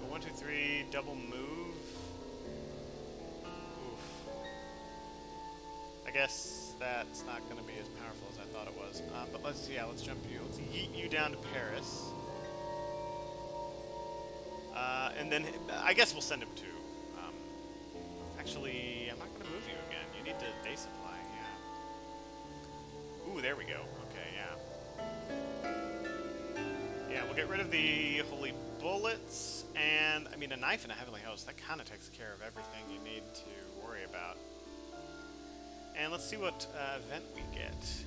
1, 2, 3, double move. Oof. I guess that's not going to be as powerful as I thought it was. But let's jump you. Let's yeet you down to Paris. And then, I guess we'll send him to, actually, I'm not going to move you again. You need to day supply, yeah. Ooh, there we go. Okay, yeah. Yeah, we'll get rid of the Holy Bullets, and, I mean, a Knife and a Heavenly Host, that kind of takes care of everything you need to worry about. And let's see what event we get.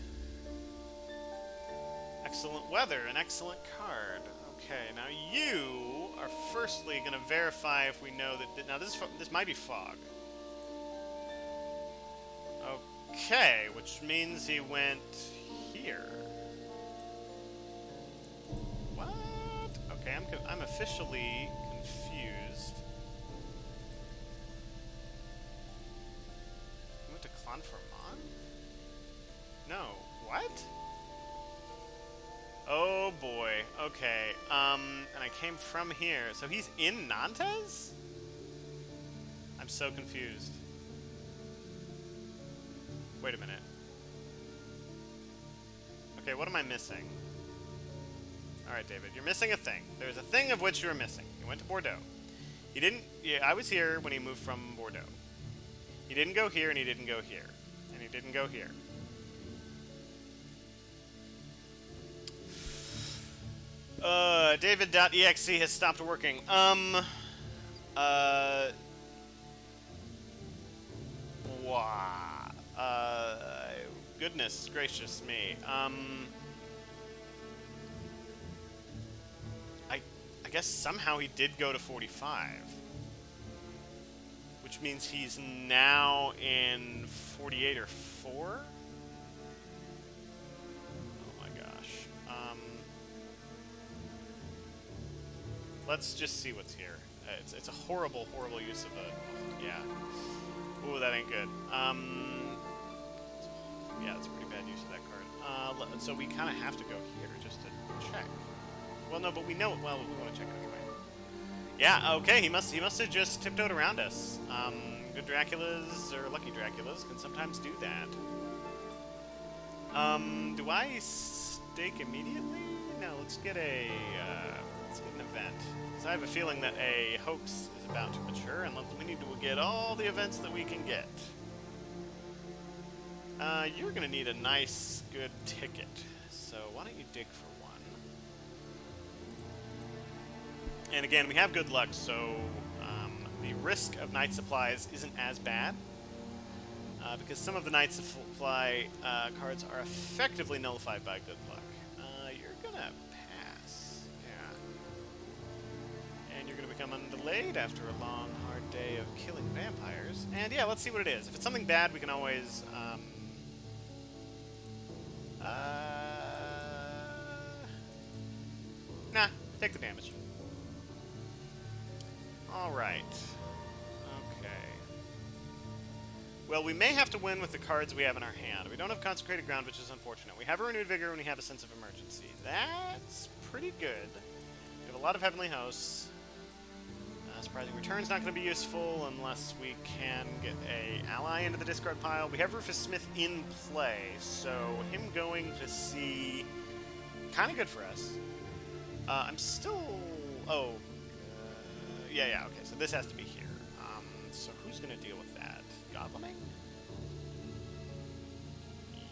Excellent Weather, an excellent card. Okay, now you are firstly going to verify if we know that... Now, this might be Fog. Okay, which means he went here. What? Okay, I'm officially confused. He went to Clonfermont? No. What? Oh boy. Okay. And I came from here. So he's in Nantes? I'm so confused. Wait a minute. Okay, what am I missing? Alright, David, you're missing a thing. There's a thing of which you're missing. He went to Bordeaux. He didn't... Yeah, I was here when he moved from Bordeaux. He didn't go here, and he didn't go here. And he didn't go here. David.exe has stopped working. Goodness gracious me. I guess somehow he did go to 45. Which means he's now in 48 or 4? Let's just see what's here. It's a horrible, horrible use of a... Yeah. Ooh, that ain't good. Yeah, that's a pretty bad use of that card. So we kind of have to go here just to check. Well, no, but we know... Well, we want to check it anyway. Yeah, okay, he must have just tiptoed around us. Good Draculas, or lucky Draculas, can sometimes do that. Do I stake immediately? No, let's get an event. Because I have a feeling that a hoax is about to mature, and we need to get all the events that we can get. You're going to need a nice, good ticket. So why don't you dig for one? And again, we have good luck, so the risk of night supplies isn't as bad. Because some of the night supply cards are effectively nullified by good luck. You're gonna pass. Yeah. And you're gonna become undelayed after a long, hard day of killing vampires. And yeah, let's see what it is. If it's something bad, we can always... Nah, take the damage. Alright. Okay. Well, we may have to win with the cards we have in our hand. We don't have Consecrated Ground, which is unfortunate. We have a Renewed Vigor and we have a Sense of Emergency. That's pretty good. We have a lot of Heavenly Hosts. Surprising Return's not going to be useful unless we can get a ally into the discard pile. We have Rufus Smith in play, so him going to see... kind of good for us. I'm still... Oh. Yeah, okay, so this has to be here. So who's going to deal with that? Godleming?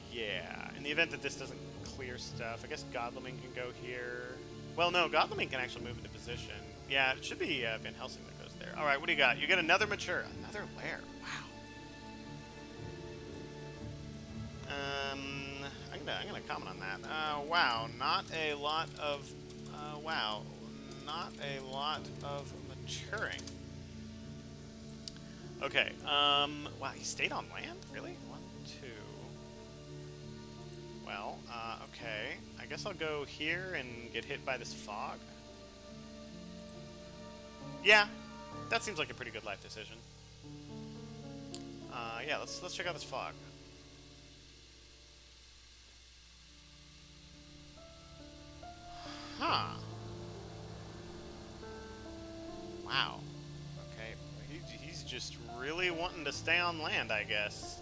Yeah, in the event that this doesn't clear stuff, I guess Godleming can go here. Well, no, Godleming can actually move into position. Yeah, it should be Van Helsing that goes there. Alright, what do you got? You get another Mature. Another Lair. Wow. I'm gonna comment on that. Wow, not a lot of... wow, not a lot of maturing. Okay, wow, he stayed on land? Really? 1, 2... Well, okay. I guess I'll go here and get hit by this fog. Yeah, that seems like a pretty good life decision. Yeah, let's check out this fog. Huh. Wow. Okay, he's just really wanting to stay on land, I guess.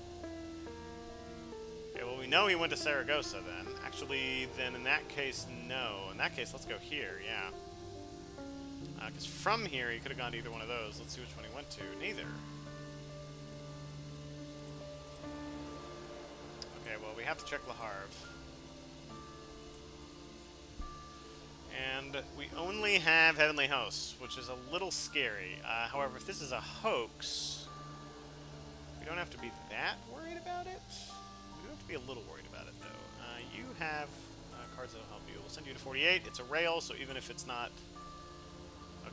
Okay, well, we know he went to Saragossa, then. Actually, then in that case, no. In that case, let's go here, yeah. Because from here, he could have gone to either one of those. Let's see which one he went to. Neither. Okay, well, we have to check Le Havre. And we only have Heavenly Hosts, which is a little scary. However, if this is a hoax, we don't have to be that worried about it. We do have to be a little worried about it, though. You have cards that will help you. We'll send you to 48. It's a rail, so even if it's not...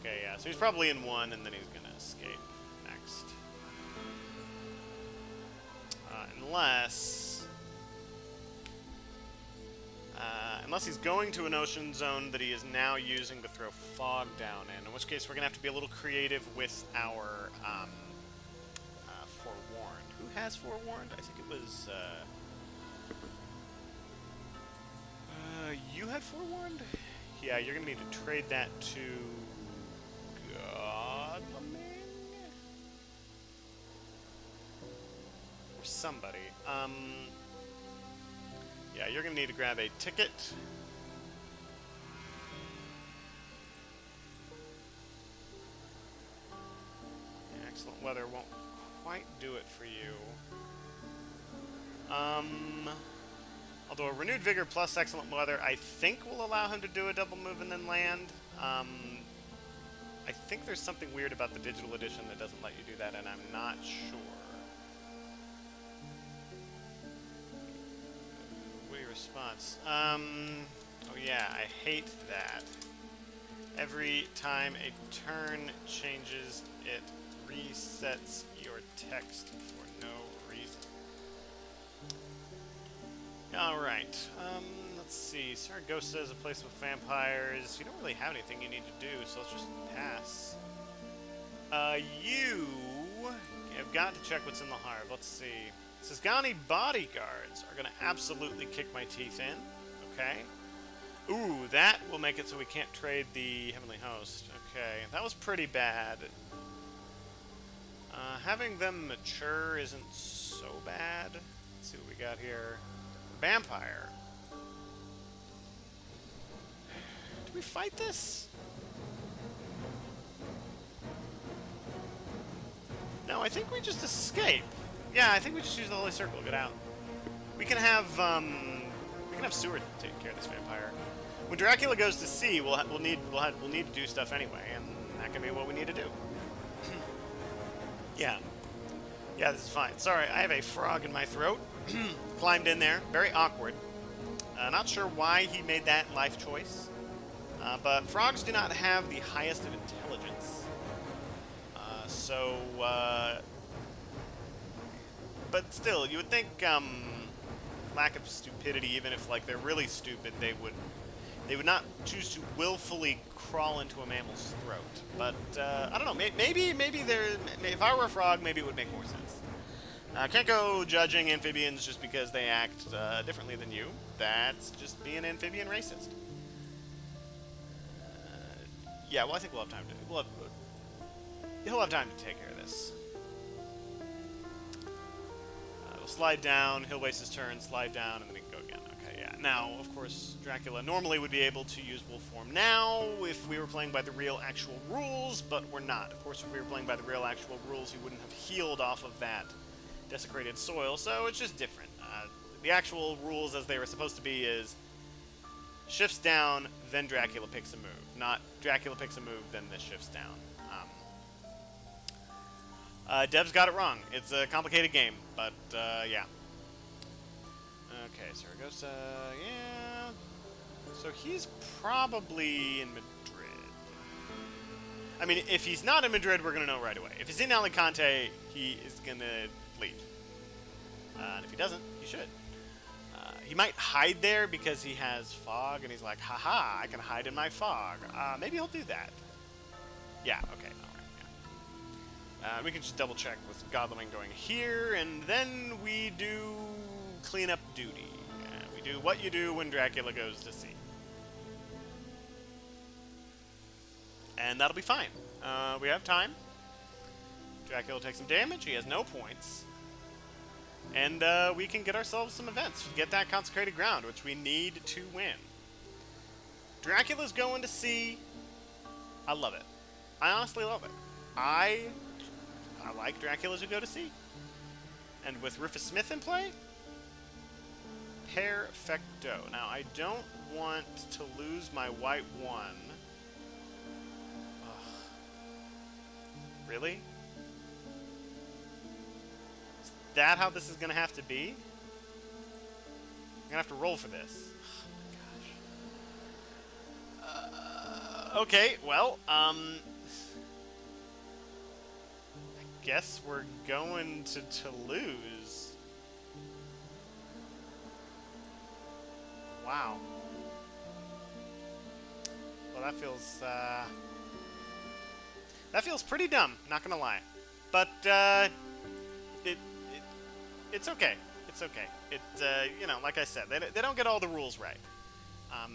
Okay, yeah, so he's probably in 1, and then he's going to escape next. Unless he's going to an ocean zone that he is now using to throw fog down in which case we're going to have to be a little creative with our Forewarned. Who has Forewarned? I think it was... you had Forewarned? Yeah, you're going to need to trade that to... Godleming? Or somebody. Yeah, you're going to need to grab a ticket. Yeah, excellent weather won't quite do it for you. Although a Renewed Vigor plus Excellent Weather, I think will allow him to do a double move and then land. I think there's something weird about the digital edition that doesn't let you do that, and I'm not sure. Response. Oh yeah, I hate that. Every time a turn changes, it resets your text for no reason. Alright, let's see. Saragossa is a place with vampires. You don't really have anything you need to do, so let's just pass. You have got to check what's in the Havre. Let's see. Sisgani bodyguards are going to absolutely kick my teeth in. Okay. Ooh, that will make it so we can't trade the Heavenly Host. Okay, that was pretty bad. Having them mature isn't so bad. Let's see what we got here. Vampire. Do we fight this? No, I think we just escape. Yeah, I think we just use the Holy Circle. Get out. We can have Seward take care of this vampire. When Dracula goes to sea, we'll need to do stuff anyway, and that can be what we need to do. Yeah. Yeah, this is fine. Sorry, I have a frog in my throat. Climbed in there. Very awkward. Not sure why he made that life choice. But frogs do not have the highest of intelligence. But still, you would think, lack of stupidity, even if, like, they're really stupid, they would not choose to willfully crawl into a mammal's throat. But, I don't know, maybe if I were a frog, maybe it would make more sense. Can't go judging amphibians just because they act differently than you. That's just being amphibian racist. Yeah, well, I think we'll have time to. He'll have time to take care of this. We'll slide down. He'll waste his turn, slide down, and then we can go again. Okay, yeah. Now, of course, Dracula normally would be able to use wolf form now if we were playing by the real actual rules, but we're not. Of course, if we were playing by the real actual rules, he wouldn't have healed off of that desecrated soil, so it's just different. The actual rules as they were supposed to be is shifts down, then Dracula picks a move. Not Dracula picks a move, then this shifts down. Dev's got it wrong. It's a complicated game, but yeah. Okay, Saragossa, yeah. So he's probably in Madrid. I mean, if he's not in Madrid, we're going to know right away. If he's in Alicante, he is going to leave. And if he doesn't, he should. He might hide there because he has fog, and he's like, haha, I can hide in my fog. Maybe he'll do that. Yeah, okay, alright, yeah. We can just double check with Godlewing going here, and then we do cleanup duty. We do what you do when Dracula goes to sea. And that'll be fine. We have time. Dracula will take some damage. He has no points. And we can get ourselves some events. Get that consecrated ground, which we need to win. Dracula's going to sea. I love it. I honestly love it. I like Draculas who go to sea. And with Rufus Smith in play, perfecto. Now, I don't want to lose my white one. Ugh. Really? That how this is going to have to be? I'm going to have to roll for this. Oh my gosh. Okay, well, I guess we're going to Toulouse. Wow. Well, that feels pretty dumb, not going to lie. But, it's okay. It's okay. You know, like I said, they don't get all the rules right.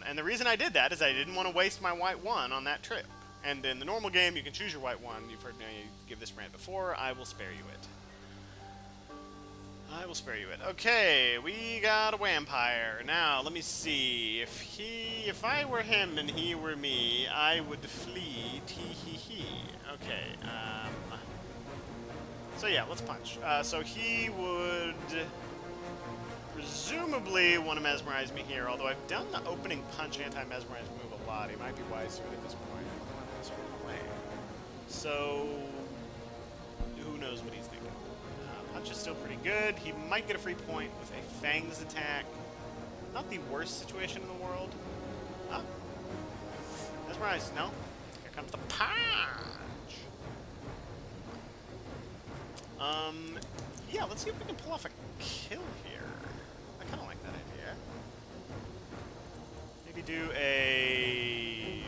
And the reason I did that is I didn't want to waste my white one on that trip. And in the normal game, you can choose your white one. You've heard me give this rant before. I will spare you it. I will spare you it. Okay, we got a vampire. Now, let me see. If I were him and he were me, I would flee. Tee-hee-hee. Okay, so yeah, let's punch. So he would presumably want to mesmerize me here, although I've done the opening punch anti-mesmerize move a lot. He might be wise to it at this point. So, who knows what he's thinking. Punch is still pretty good. He might get a free point with a Fangs attack. Not the worst situation in the world. Mesmerize, no? Here comes the punch! Yeah, let's see if we can pull off a kill here. I kind of like that idea. Maybe do a...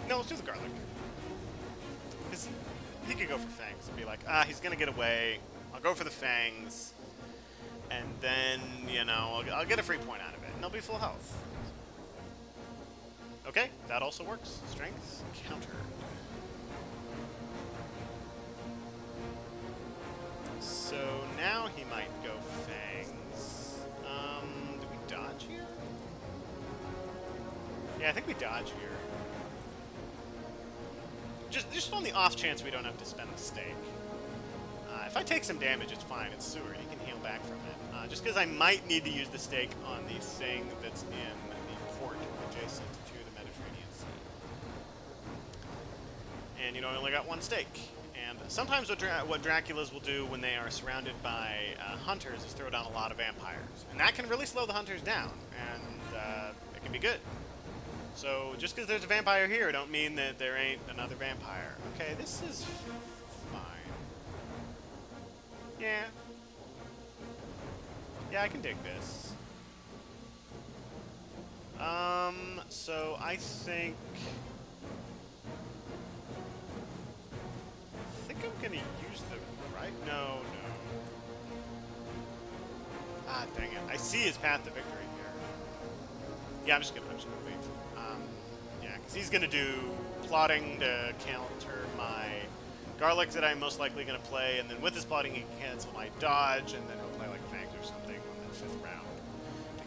No, let's do the garlic. Because he could go for Fangs and be like, he's going to get away. I'll go for the Fangs. And then, you know, I'll get a free point out of it. And they'll be full health. Okay, that also works. Strength, counter. So now he might go Fangs. Do we dodge here? Yeah, I think we dodge here. Just on the off chance we don't have to spend the stake. If I take some damage, it's fine. It's Seward. He can heal back from it. Just because I might need to use the stake on the thing that's in the port adjacent to the Mediterranean Sea. and you only got one stake. And sometimes what Draculas will do when they are surrounded by hunters is throw down a lot of vampires. And that can really slow the hunters down, and it can be good. So just because there's a vampire here don't mean that there ain't another vampire. Okay, this is fine. Yeah. Yeah, I can dig this. So I think I'm gonna use the right. No. Ah, dang it! I see his path to victory here. Yeah, I'm just gonna leave. Yeah, because he's gonna do plotting to counter my garlic that I'm most likely gonna play, and then with his plotting he can cancel my dodge, and then he'll play like Fangs or something on the 5th round to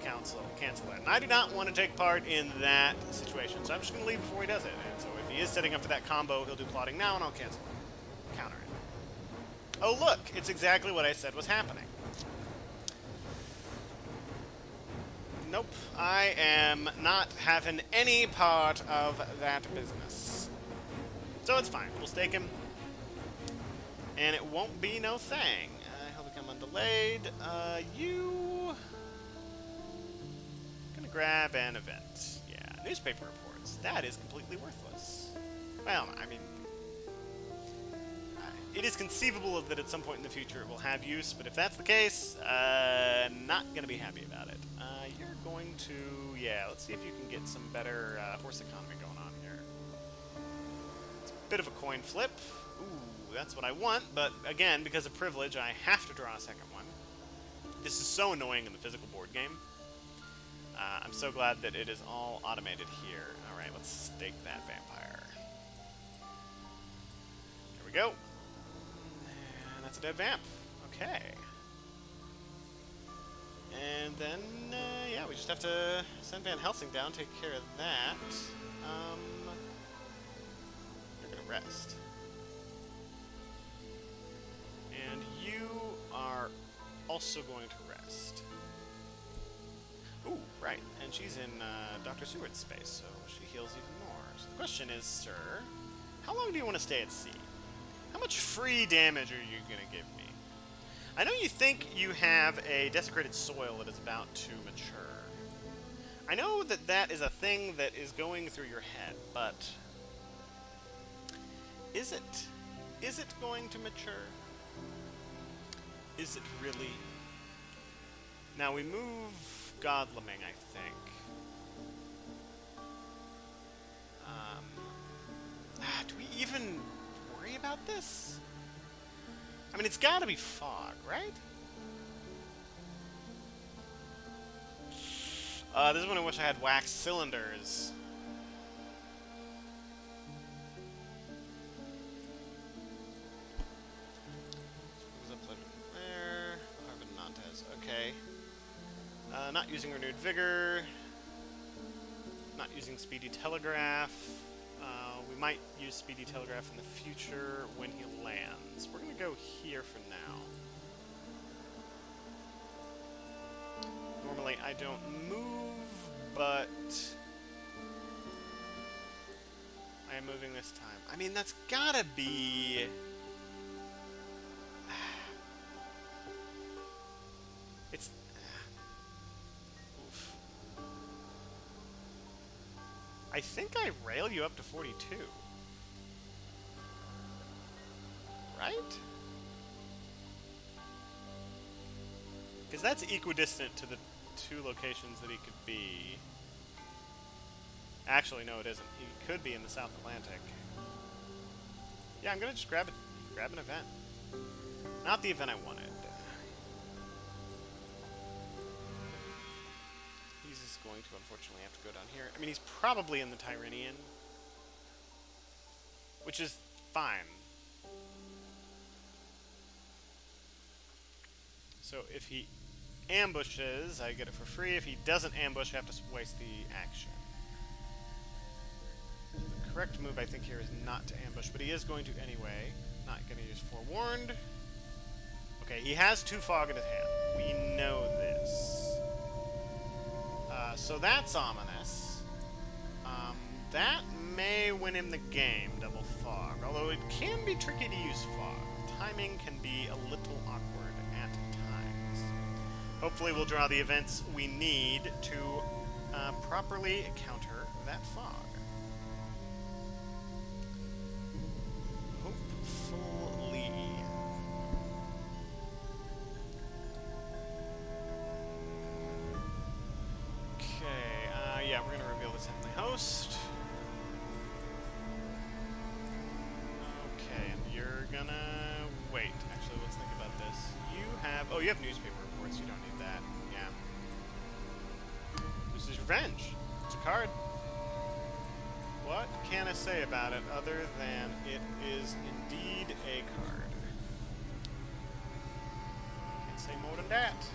cancel it. And I do not want to take part in that situation, so I'm just gonna leave before he does it. And so if he is setting up for that combo, he'll do plotting now, and I'll counter it. Oh look, it's exactly what I said was happening. Nope, I am not having any part of that business. So it's fine, we'll stake him. And it won't be no thing. He'll become undelayed. You... Gonna grab an event. Yeah, newspaper reports. That is completely worthless. Well, I mean... It is conceivable that at some point in the future it will have use, but if that's the case, not gonna be happy about it. You're going to... Yeah, let's see if you can get some better horse economy going on here. It's a bit of a coin flip. Ooh, that's what I want, but again, because of privilege, I have to draw a second one. This is so annoying in the physical board game. I'm so glad that it is all automated here. Alright, let's stake that vampire. Here we go. And that's a dead vamp. Okay. And then, yeah, we just have to send Van Helsing down, take care of that. You're gonna rest. And you are also going to rest. Ooh, right. And she's in Dr. Seward's space, so she heals even more. So the question is, sir, how long do you want to stay at sea? How much free damage are you going to give me? I know you think you have a desecrated soil that is about to mature. I know that that is a thing that is going through your head, but... Is it? Is it going to mature? Is it really? Now we move Godleming, I think. Do we even worry about this? I mean, it's gotta be fog, right? This is when I wish I had wax cylinders. There. Harvin Nantes. Okay. Not using Renewed Vigor. Not using Speedy Telegraph. We might use Speedy Telegraph in the future when he lands. We're going to go here for now. Normally I don't move, but I am moving this time. I mean, that's gotta be... It's... Oof. I think I rail you up to 42. Right? Because that's equidistant to the two locations that he could be. Actually, no, it isn't. He could be in the South Atlantic. Yeah, I'm gonna just grab an event. Not the event I wanted. He's just going to unfortunately have to go down here. I mean, he's probably in the Tyrrhenian, which is fine. So if he ambushes, I get it for free. If he doesn't ambush, I have to waste the action. The correct move, I think, here is not to ambush, but he is going to anyway. Not going to use Forewarned. Okay, he has 2 fog in his hand. We know this. So that's ominous. That may win him the game, Double Fog. Although it can be tricky to use Fog. Timing can be a little awkward at times. Hopefully we'll draw the events we need to properly counter that Fog. Hopefully. Okay, yeah, we're going to reveal this Heavenly Host. Okay, and you're gonna... Wait, actually, let's think about this. You have... Oh, you have newspaper reports. You don't need that. Yeah. This is Revenge. It's a card. What can I say about it other than it is indeed a card? Can't say more than that.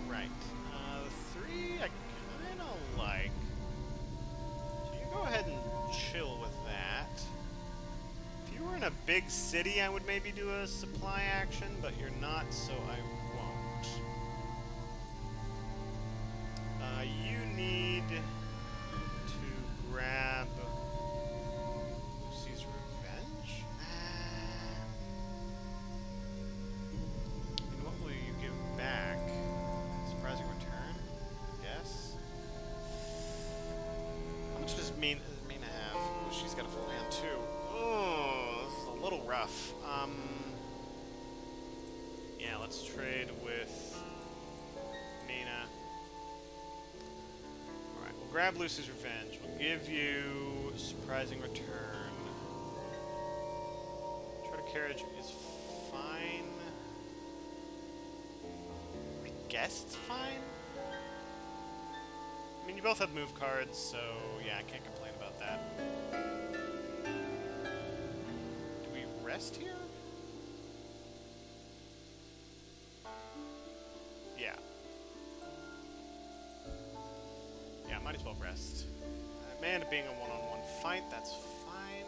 Alright. The 3 I kind of like. So you go ahead and chill with that. If you were in a big city, I would maybe do a supply action, but you're not, so I won't. You need to grab Lucy's Revenge? And what will you give back? Surprising return? Yes. How much does Mina have? Oh, she's got a full hand too. Oh, this is a little rough. Yeah, let's trade with Mina. Alright, we'll grab Lucy's Revenge. We'll give you Surprising Return. Charter Carriage is fine. I guess it's fine. I mean, you both have move cards, so yeah, I can't complain about that. Do we rest here? Yeah. Yeah, might as well rest. It may end up being a one-on-one fight, that's fine.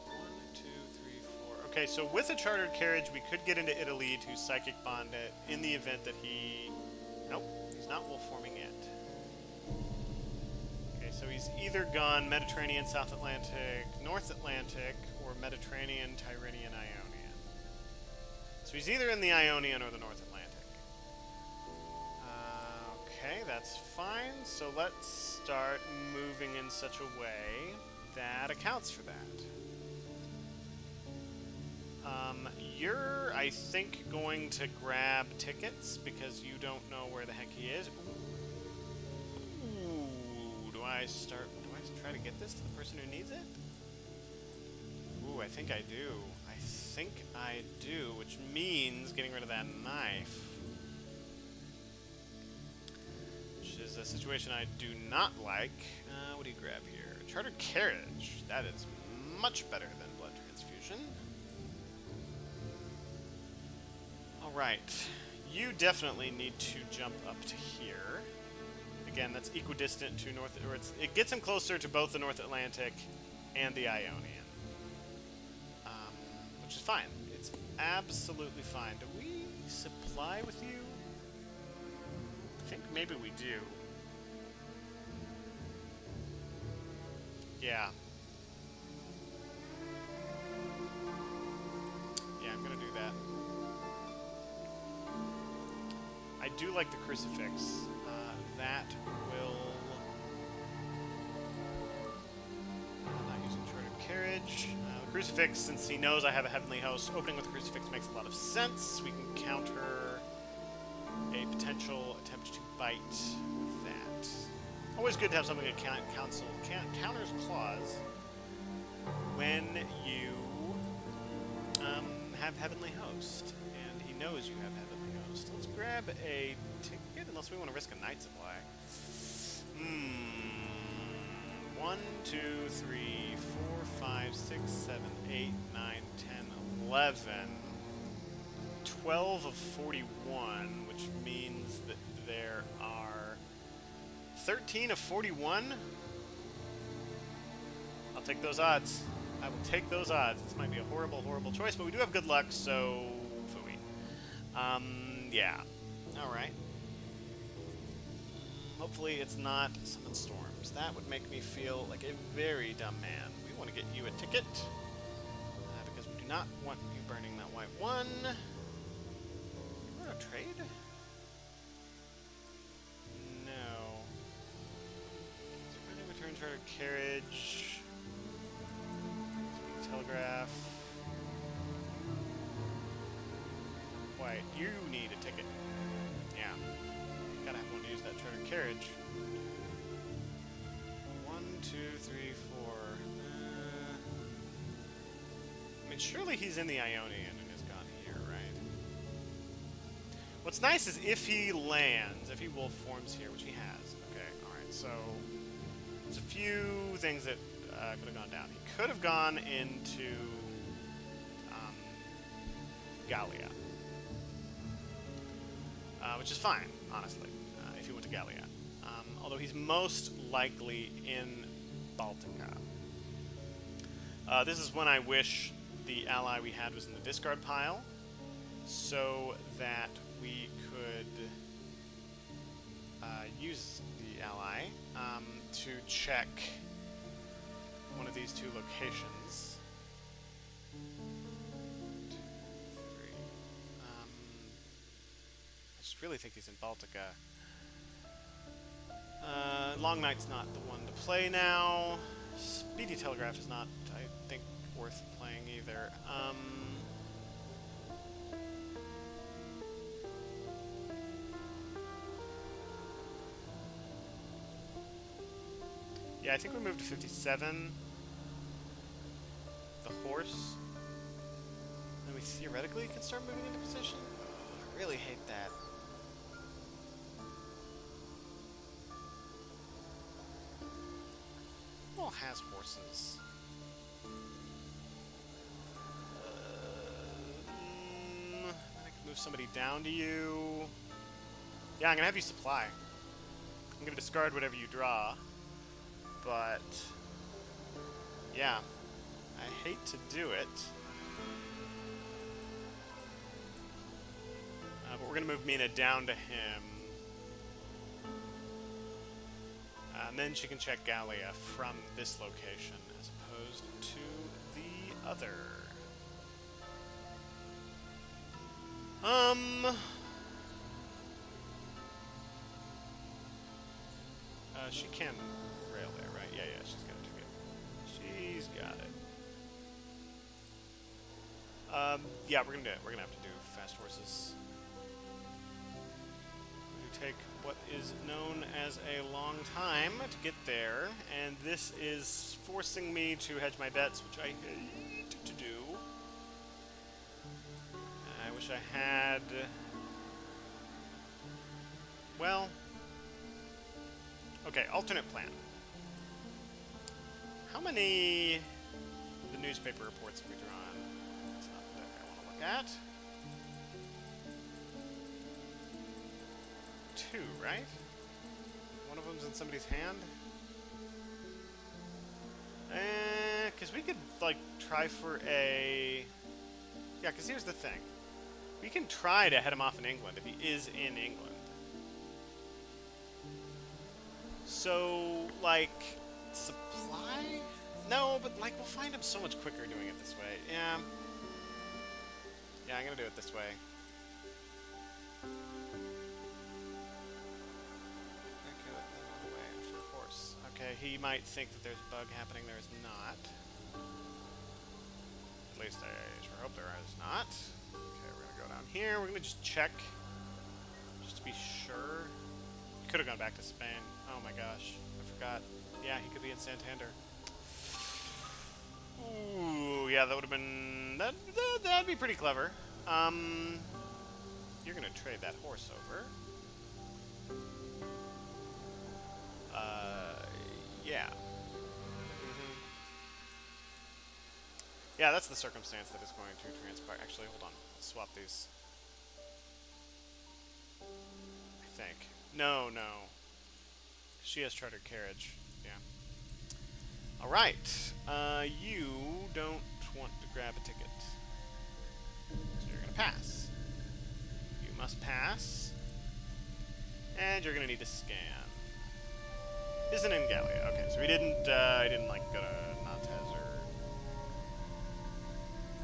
One, two, three, four. Okay, so with a chartered carriage, we could get into Italy to Psychic Bond it in the event that he... Nope, he's not wolf forming yet. Okay, so he's either gone Mediterranean, South Atlantic, North Atlantic, or Mediterranean, Tyrrhenian, Ionian. So he's either in the Ionian or the North Atlantic. Okay, that's fine. So let's start moving in such a way that accounts for that. You're, I think, going to grab tickets because you don't know where the heck he is. Ooh, do I try to get this to the person who needs it? Ooh, I think I do. I think I do, which means getting rid of that knife. Which is a situation I do not like. What do you grab here? Chartered Carriage. That is much better than Blood Transfusion. Alright. You definitely need to jump up to here. Again, that's equidistant to North... Or it gets him closer to both the North Atlantic and the Ionian. Which is fine. It's absolutely fine. Do we supply with you? I think maybe we do. Yeah. Yeah, I'm gonna do that. I do like the crucifix. That will... I'm not using chartered carriage. The crucifix, since he knows I have a heavenly host, opening with the crucifix makes a lot of sense. We can counter a potential attempt to bite with that. Always good to have something that counters claws when you have heavenly host, and he knows you have heavenly host. Let's grab a ticket, unless we want to risk a night supply. 1, 2, 3, 4, 5, 6, 7, 8, 9, 10, 11. 12 of 41, which means that there are 13 of 41. I'll take those odds. I will take those odds. This might be a horrible, horrible choice, but we do have good luck, so... Phooey. Yeah. Alright. Hopefully it's not summon storms. That would make me feel like a very dumb man. We want to get you a ticket. Because we do not want you burning that white one. You want to trade? No. Spreading returns for carriage. Speed telegraph. White, you need a ticket. Yeah. Gotta have one to use that chartered carriage. 1, 2, 3, 4. I mean, surely he's in the Ionian and has gone here, right? What's nice is if he lands, if he wolf forms here, which he has. Okay, alright, so there's a few things that could have gone down. He could have gone into Gallia. Which is fine, honestly, if he went to Gallia. Although he's most likely in Baltica. This is when I wish the ally we had was in the discard pile, so that we could use the ally to check one of these two locations. I really think he's in Baltica. Long Night's not the one to play now. Speedy Telegraph is not, I think, worth playing either. Yeah, I think we moved to 57. The horse. And we theoretically can start moving into position. I really hate that. Who has horses? I can move somebody down to you. Yeah, I'm gonna have you supply. I'm gonna discard whatever you draw. But yeah, I hate to do it. But we're gonna move Mina down to him. And then she can check Gallia from this location as opposed to the other. She can rail there, right? Yeah, she's got it. She's got it. Yeah, we're gonna have to do fast horses. Take what is known as a long time to get there, and this is forcing me to hedge my bets, which I hate to do. I wish I had... Well... Okay, alternate plan. How many of the newspaper reports have we drawn? That's not the deck I want to look at. 2, right? One of them's in somebody's hand? Because we could, like, try for a... Yeah, because here's the thing. We can try to head him off in England if he is in England. So, like, supply? No, but, like, we'll find him so much quicker doing it this way. Yeah. Yeah, I'm gonna do it this way. Okay, he might think that there's a bug happening. There is not. At least I sure hope there is not. Okay, we're gonna go down here. We're gonna just check, just to be sure. He could have gone back to Spain. Oh my gosh, I forgot. Yeah, he could be in Santander. Ooh, yeah, that would have been... That'd be pretty clever. You're gonna trade that horse over. Yeah. Yeah, that's the circumstance that is going to transpire. Actually, hold on. Let's swap these. I think. No. She has chartered carriage. Yeah. Alright. You don't want to grab a ticket. So you're going to pass. You must pass. And you're going to need to scan. isn't in Gallia. Okay, so he didn't like go to Nantes or.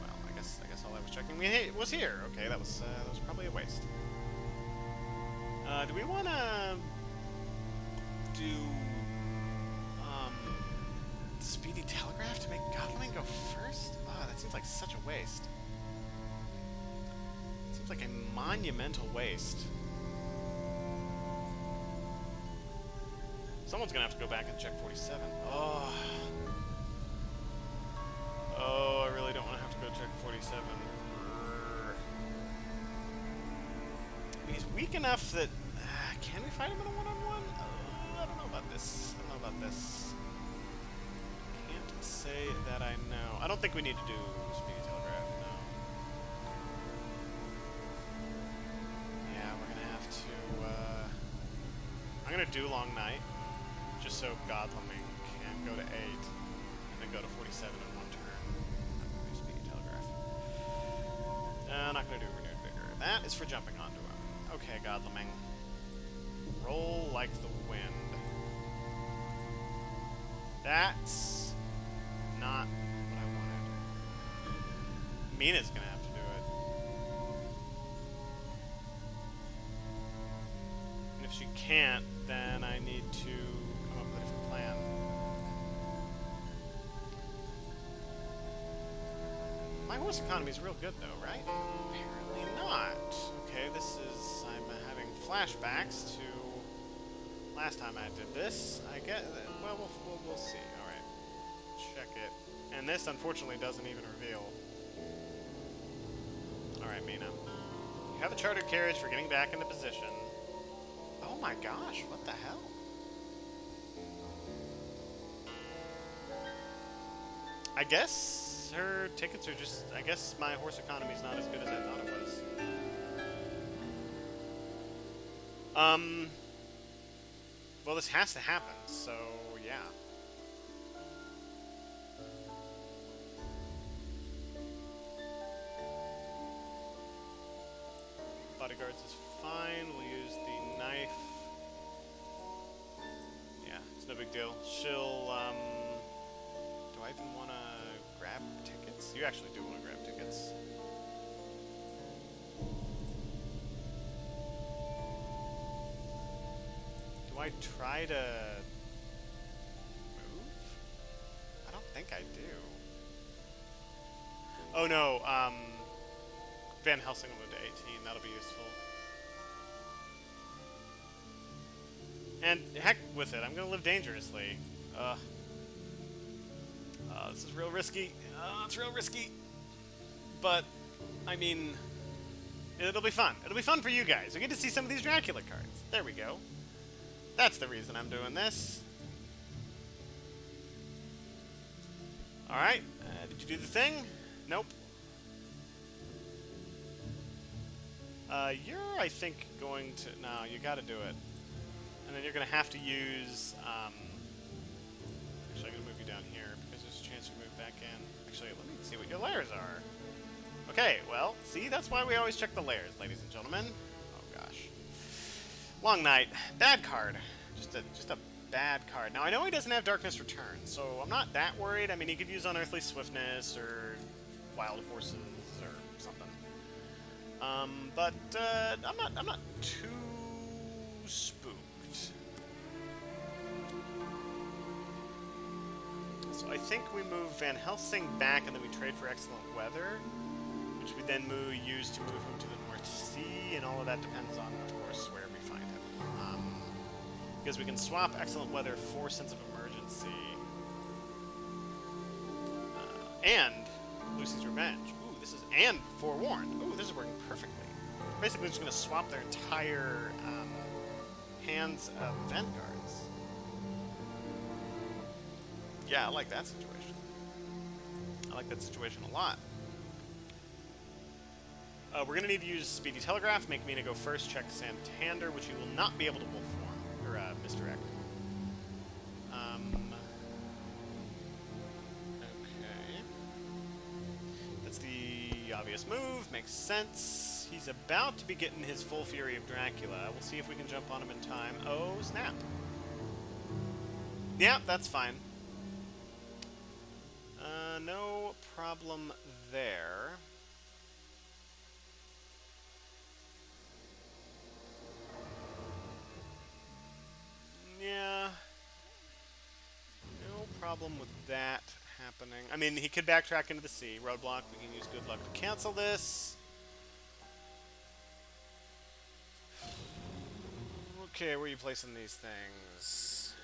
Well, I guess all I was checking was here. Okay, that was probably a waste. Do we want to do Speedy Telegraph to make Godling go first? Oh, that seems like such a waste. Seems like a monumental waste. Someone's gonna have to go back and check 47. Oh, I really don't want to have to go check 47. I mean, he's weak enough that can we fight him in a one-on-one? I don't know about this. Can't say that I know. I don't think we need to do Speedy Telegraph. No. Yeah, we're gonna have to. I'm gonna do Long Night. Just so Godleming can go to 8, and then go to 47 in one turn. I'm going to do Speedy Telegraph. Not going to do Renewed Vigor. That is for jumping onto him. Okay, Godleming. Roll like the wind. That's not what I wanted. Mina's going to have to do it. And if she can't, then I need to plan. My horse economy is real good, though, right? Apparently not. Okay, I'm having flashbacks to last time I did this. I guess. Well, we'll see. All right, check it. And this, unfortunately, doesn't even reveal. All right, Mina. You have a chartered carriage for getting back into position. Oh my gosh! What the hell? I guess her tickets are just... I guess my horse economy is not as good as I thought it was. Well, this has to happen, so yeah. Bodyguards is fine. We'll use the knife. Yeah, it's no big deal. She'll, do I even want to grab tickets? You actually do want to grab tickets. Do I try to move? I don't think I do. Oh no, Van Helsing will move to 18. That'll be useful. And heck with it, I'm gonna live dangerously. This is real risky. It's real risky. But, I mean, it'll be fun. It'll be fun for you guys. We get to see some of these Dracula cards. There we go. That's the reason I'm doing this. Alright, did you do the thing? Nope. You're, I think, going to... No, you gotta do it. And then you're gonna have to use... Actually, I'm gonna move you down here, because there's a chance you move back in. Actually, let me see what your layers are. Okay, well, see, that's why we always check the layers, ladies and gentlemen. Oh, gosh. Long Night. Bad card. Just a bad card. Now, I know he doesn't have Darkness Return, so I'm not that worried. I mean, he could use Unearthly Swiftness, or Wild Horses, or something. But, I'm not too spooked. So I think we move Van Helsing back, and then we trade for Excellent Weather, which we then use to move him to the North Sea, and all of that depends on, of course, where we find him. Because we can swap Excellent Weather for Sense of Emergency, and Lucy's Revenge. Ooh, this is, and Forewarned. Ooh, this is working perfectly. Basically, just going to swap their entire hands of Vanguards. Yeah, I like that situation. I like that situation a lot. We're going to need to use Speedy Telegraph, make Mina go first, check Santander, which you will not be able to wolf form, or misdirect. Okay. That's the obvious move, makes sense. He's about to be getting his full fury of Dracula. We'll see if we can jump on him in time. Oh, snap. Yeah, that's fine. No problem there. Yeah, no problem with that happening. I mean, he could backtrack into the sea. Roadblock, we can use good luck to cancel this. Okay, where are you placing these things?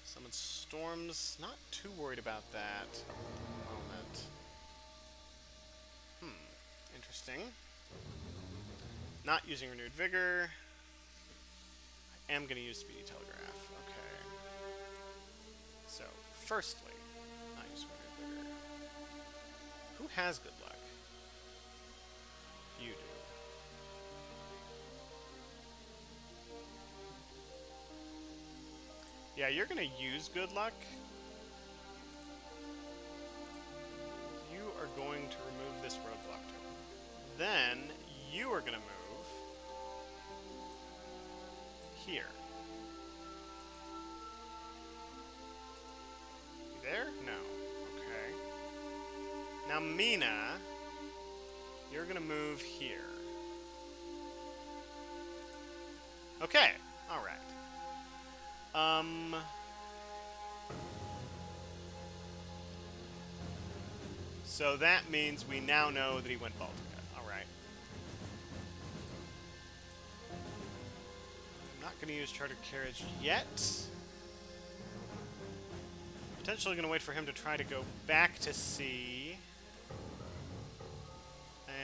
Summon storms. Not too worried about that at the moment. Interesting. Not using renewed vigor. I am going to use speedy telegraph. Okay. So, firstly, not use renewed vigor. Who has good luck? You do. Yeah, you're going to use good luck. You are going to remove this roadblock token. Then you are going to move here. You there? No. Okay. Now, Mina, you're going to move here. Okay. All right. So that means we now know that he went Baltica. Alright. I'm not going to use chartered carriage yet. Potentially going to wait for him to try to go back to sea.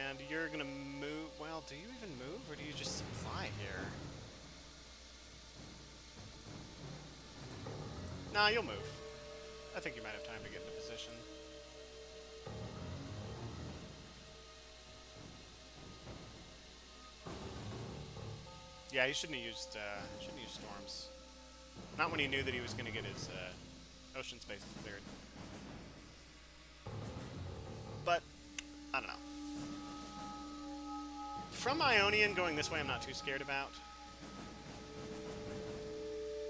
And you're going to move... Well, do you even move, or do you just supply here? Nah, you'll move. I think you might have time to get into position. Yeah, he shouldn't have used storms. Not when he knew that he was going to get his ocean spaces cleared. But I don't know. From Ionian going this way, I'm not too scared about.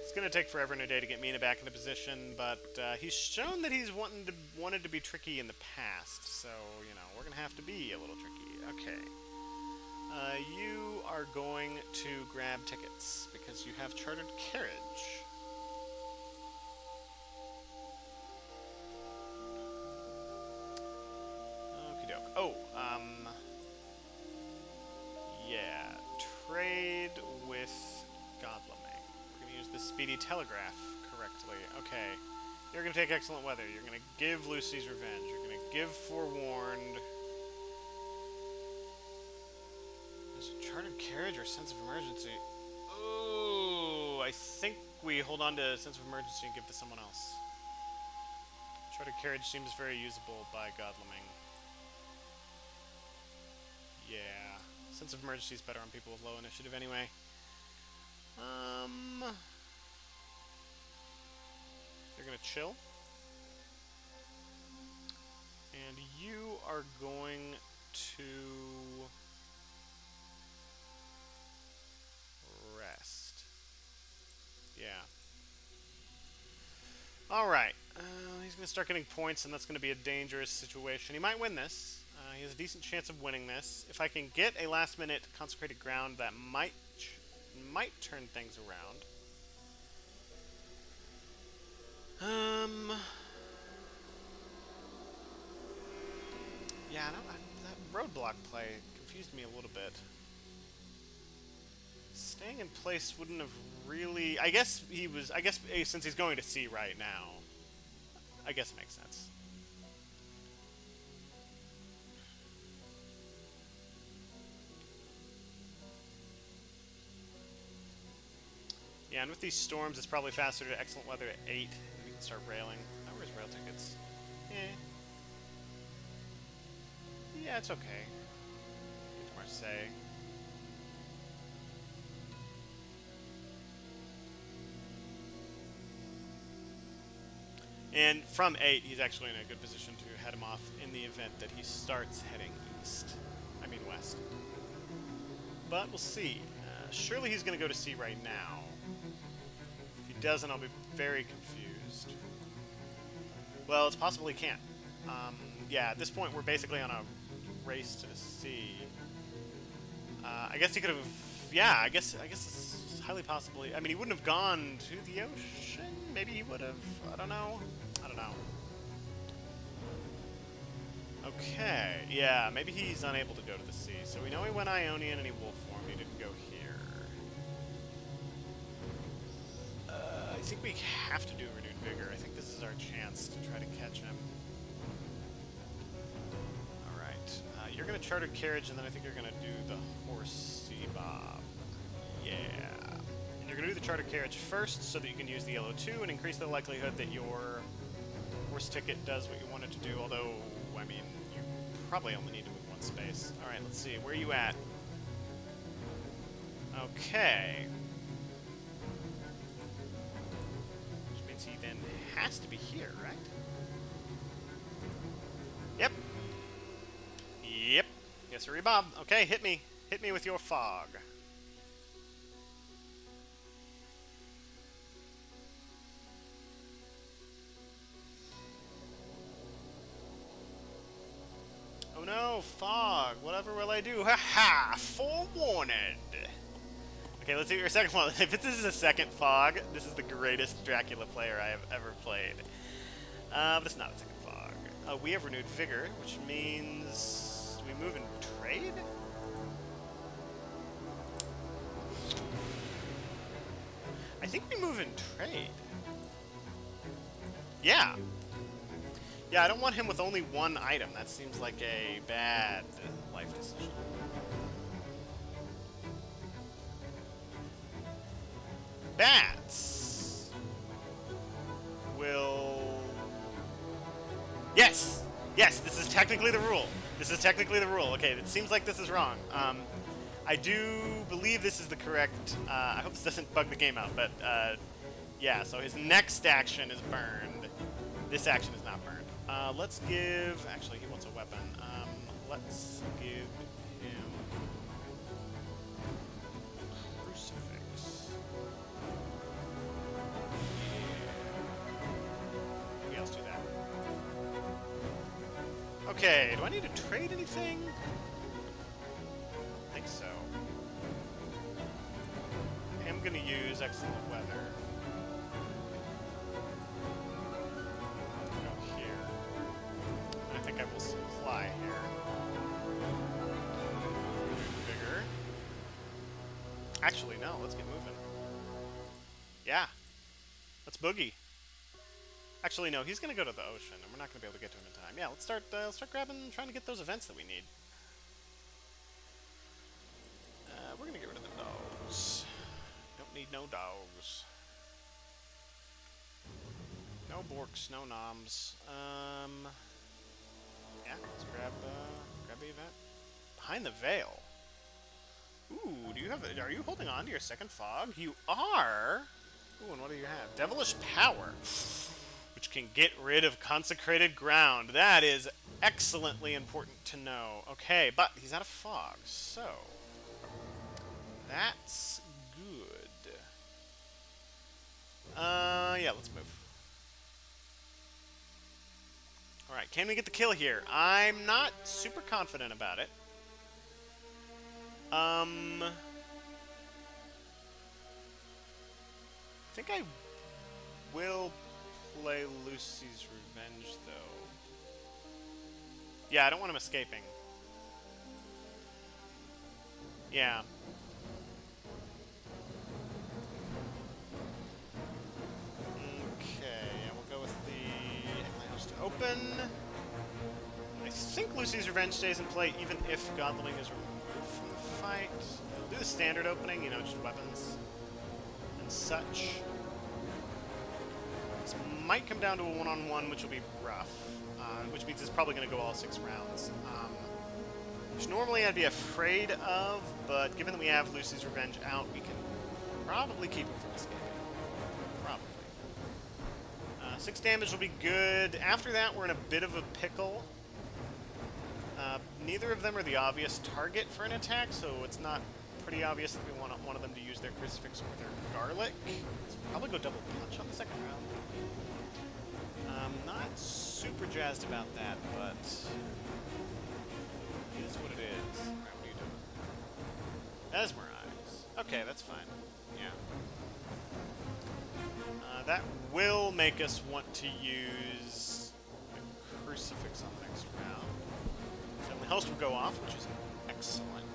It's going to take forever and a day to get Mina back into position, but he's shown that he's wanted to be tricky in the past, so, you know, we're going to have to be a little tricky. Okay. You are going to grab tickets, because you have chartered carriage. Okie doke. Oh, yeah. Trade with Godlaming. We're going to use the speedy telegraph correctly. Okay. You're going to take excellent weather. You're going to give Lucy's revenge. You're going to give forewarned. Is it chartered carriage or sense of emergency? Ooh, I think we hold on to sense of emergency and give it to someone else. Chartered carriage seems very usable by Godlaming. Yeah. Sense of emergency is better on people with low initiative anyway. They're gonna chill. And you are going to rest. Yeah. Alright. He's going to start getting points, and that's going to be a dangerous situation. He might win this. He has a decent chance of winning this. If I can get a last-minute consecrated ground, that might turn things around. Yeah, that roadblock play confused me a little bit. Staying in place wouldn't have really... I guess since he's going to sea right now, I guess it makes sense. Yeah, and with these storms, it's probably faster to excellent weather at 8, and we can start railing. Oh, where's rail tickets? Yeah, it's okay. Get to Marseille. And from 8, he's actually in a good position to head him off in the event that he starts heading east. I mean west. but we'll see. Surely he's going to go to sea right now. If he doesn't, I'll be very confused. Well, it's possible he can't. Yeah, at this point, we're basically on a race to the sea. I guess he could have... Yeah, I guess it's highly possible. I mean, he wouldn't have gone to the ocean. Maybe he would have. I don't know. I don't know. Okay, yeah, maybe he's unable to go to the sea. So we know he went Ionian and he wolf form. He didn't go here. I think we have to do Renewed Vigor. I think this is our chance to try to catch him. Alright, you're going to charter carriage, and then I think you're going to do the horsey bob. Yeah. And you're going to do the charter carriage first so that you can use the LO2 and increase the likelihood that your horse ticket does what you want it to do, although, I mean, you probably only need to move one space. Alright, let's see. Where are you at? Okay. Which means he then has to be here, right? Yep. Yep. Yes, sir, Bob. Okay, hit me. Hit me with your fog. Oh no, fog. Whatever will I do? Ha ha! Forewarned! Okay, let's see your second one. If this is a second fog, this is the greatest Dracula player I have ever played. But it's not a second fog. We have Renewed Vigor, which means... Do we move and trade? I think we move and trade. Yeah. Yeah, I don't want him with only one item. That seems like a bad life decision. Bats will... Yes! Yes, this is technically the rule. This is technically the rule. Okay, it seems like this is wrong. I do believe this is the correct... I hope this doesn't bug the game out, but yeah, so his next action is burned. This action is not burned. Let's give... Actually, he wants a weapon. Let's give him... Crucifix. Yeah. Maybe I'll do that. Okay, do I need to trade anything? I think so. I'm gonna use Excellent Weather. Go here. I think I will supply here. Bigger. Actually, no, let's get moving. Yeah. Let's boogie. Actually, no, he's gonna go to the ocean, and we're not gonna be able to get to him in time. Yeah, let's start grabbing, trying to get those events that we need. We're gonna get rid of the dogs. Don't need no dogs. No borks, no noms. Yeah, let's grab the event. Behind the Veil. Ooh, do you have? Are you holding on to your second fog? You are. Ooh, and what do you have? Devilish Power, which can get rid of consecrated ground. That is excellently important to know. Okay, but he's out of fog, so that's good. Yeah, let's move. Alright, can we get the kill here? I'm not super confident about it. I think I will play Lucy's Revenge, though. Yeah, I don't want him escaping. Yeah. Okay, and we'll go with the house to open. I think Lucy's Revenge stays in play even if Godling is removed from the fight. We'll do the standard opening, you know, just weapons and such. This might come down to a one-on-one, which will be rough, which means it's probably going to go all 6 rounds. Which normally I'd be afraid of, but given that we have Lucy's Revenge out, we can probably keep him from escaping. Probably. 6 damage will be good. After that, we're in a bit of a pickle. Neither of them are the obvious target for an attack, so it's not pretty obvious that we want one of them to use their crucifix or their garlic. Let's probably go double punch on the second round. Not super jazzed about that, but it is what it is. Alright, what are you doing? Mesmerize. Okay, that's fine. Yeah. That will make us want to use the crucifix on the next round. So the host will go off, which is excellent.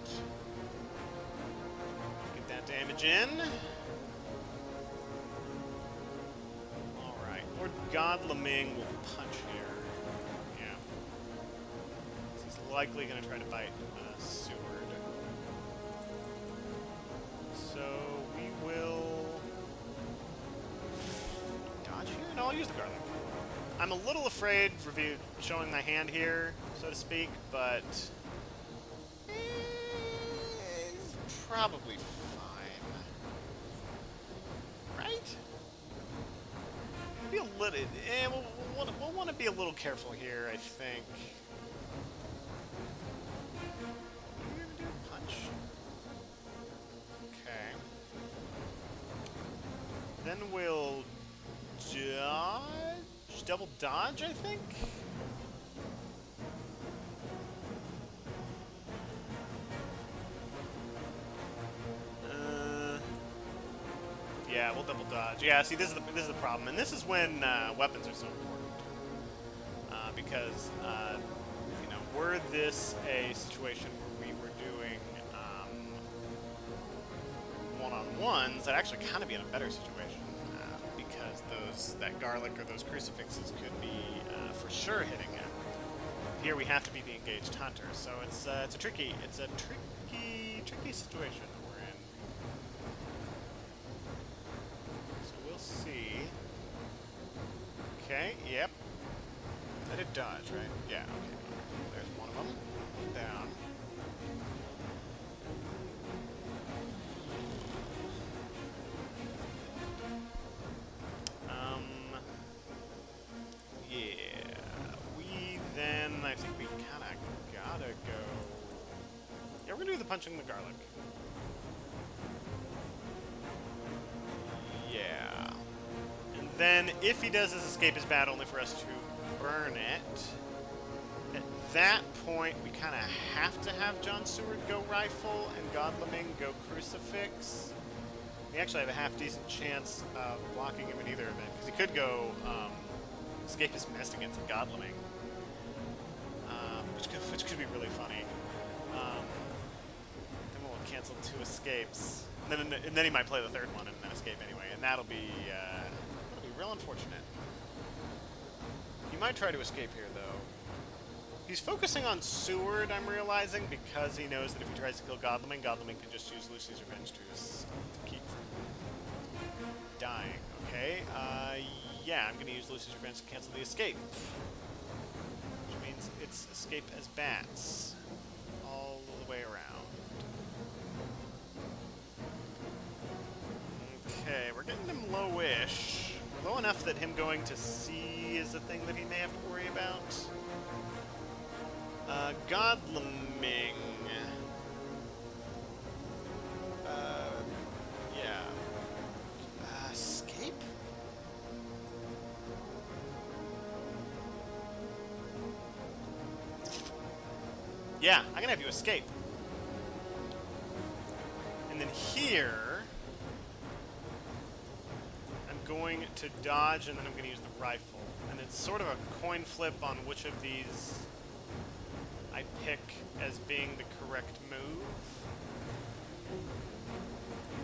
Get that damage in. Alright, Lord Godlaming will punch here. Yeah. He's likely going to try to bite Seward. So we will dodge here? No, I'll use the garlic. I'm a little afraid of showing my hand here, so to speak, but it's probably fine. Right? Be a little. We'll want to be a little careful here, I think. What are we gonna do? Punch. Okay. Then we'll dodge, double dodge, I think. Yeah, we'll double dodge. Yeah, see, this is the problem, and this is when weapons are so important. Because you know, were this a situation where we were doing one-on-ones, that'd actually kind of be in a better situation because that garlic or those crucifixes could be for sure hitting him. Here we have to be the engaged hunter, so it's a tricky situation we're in. So we'll see. Okay, yep. I did dodge, right? Yeah, okay. There's one of them. Down. Yeah. We then, I think we kind of gotta go. Yeah, we're gonna do the punching the garlic. Yeah. And then, if he does his escape is bad, only for us to burn it. At that point, we kind of have to have John Seward go rifle and Godlaming go crucifix. We actually have a half-decent chance of blocking him in either event, because he could go escape is missed against Godlaming, which could be really funny. Then we'll cancel 2 escapes, and then he might play the third one and then escape anyway, and that'll be real unfortunate. He might try to escape here, though. He's focusing on Seward, I'm realizing, because he knows that if he tries to kill Godlaming, Godlaming can just use Lucy's Revenge to keep from dying. Okay, yeah, I'm going to use Lucy's Revenge to cancel the escape. Which means it's escape as bats. All the way around. Okay, we're getting him low-ish. Low enough that him going to C is a thing that he may have to worry about. Godlaming. Yeah. Escape? Yeah, I'm gonna have you escape. And then here, I'm going to dodge, and then I'm going to use the rifle. And it's sort of a coin flip on which of these I pick as being the correct move.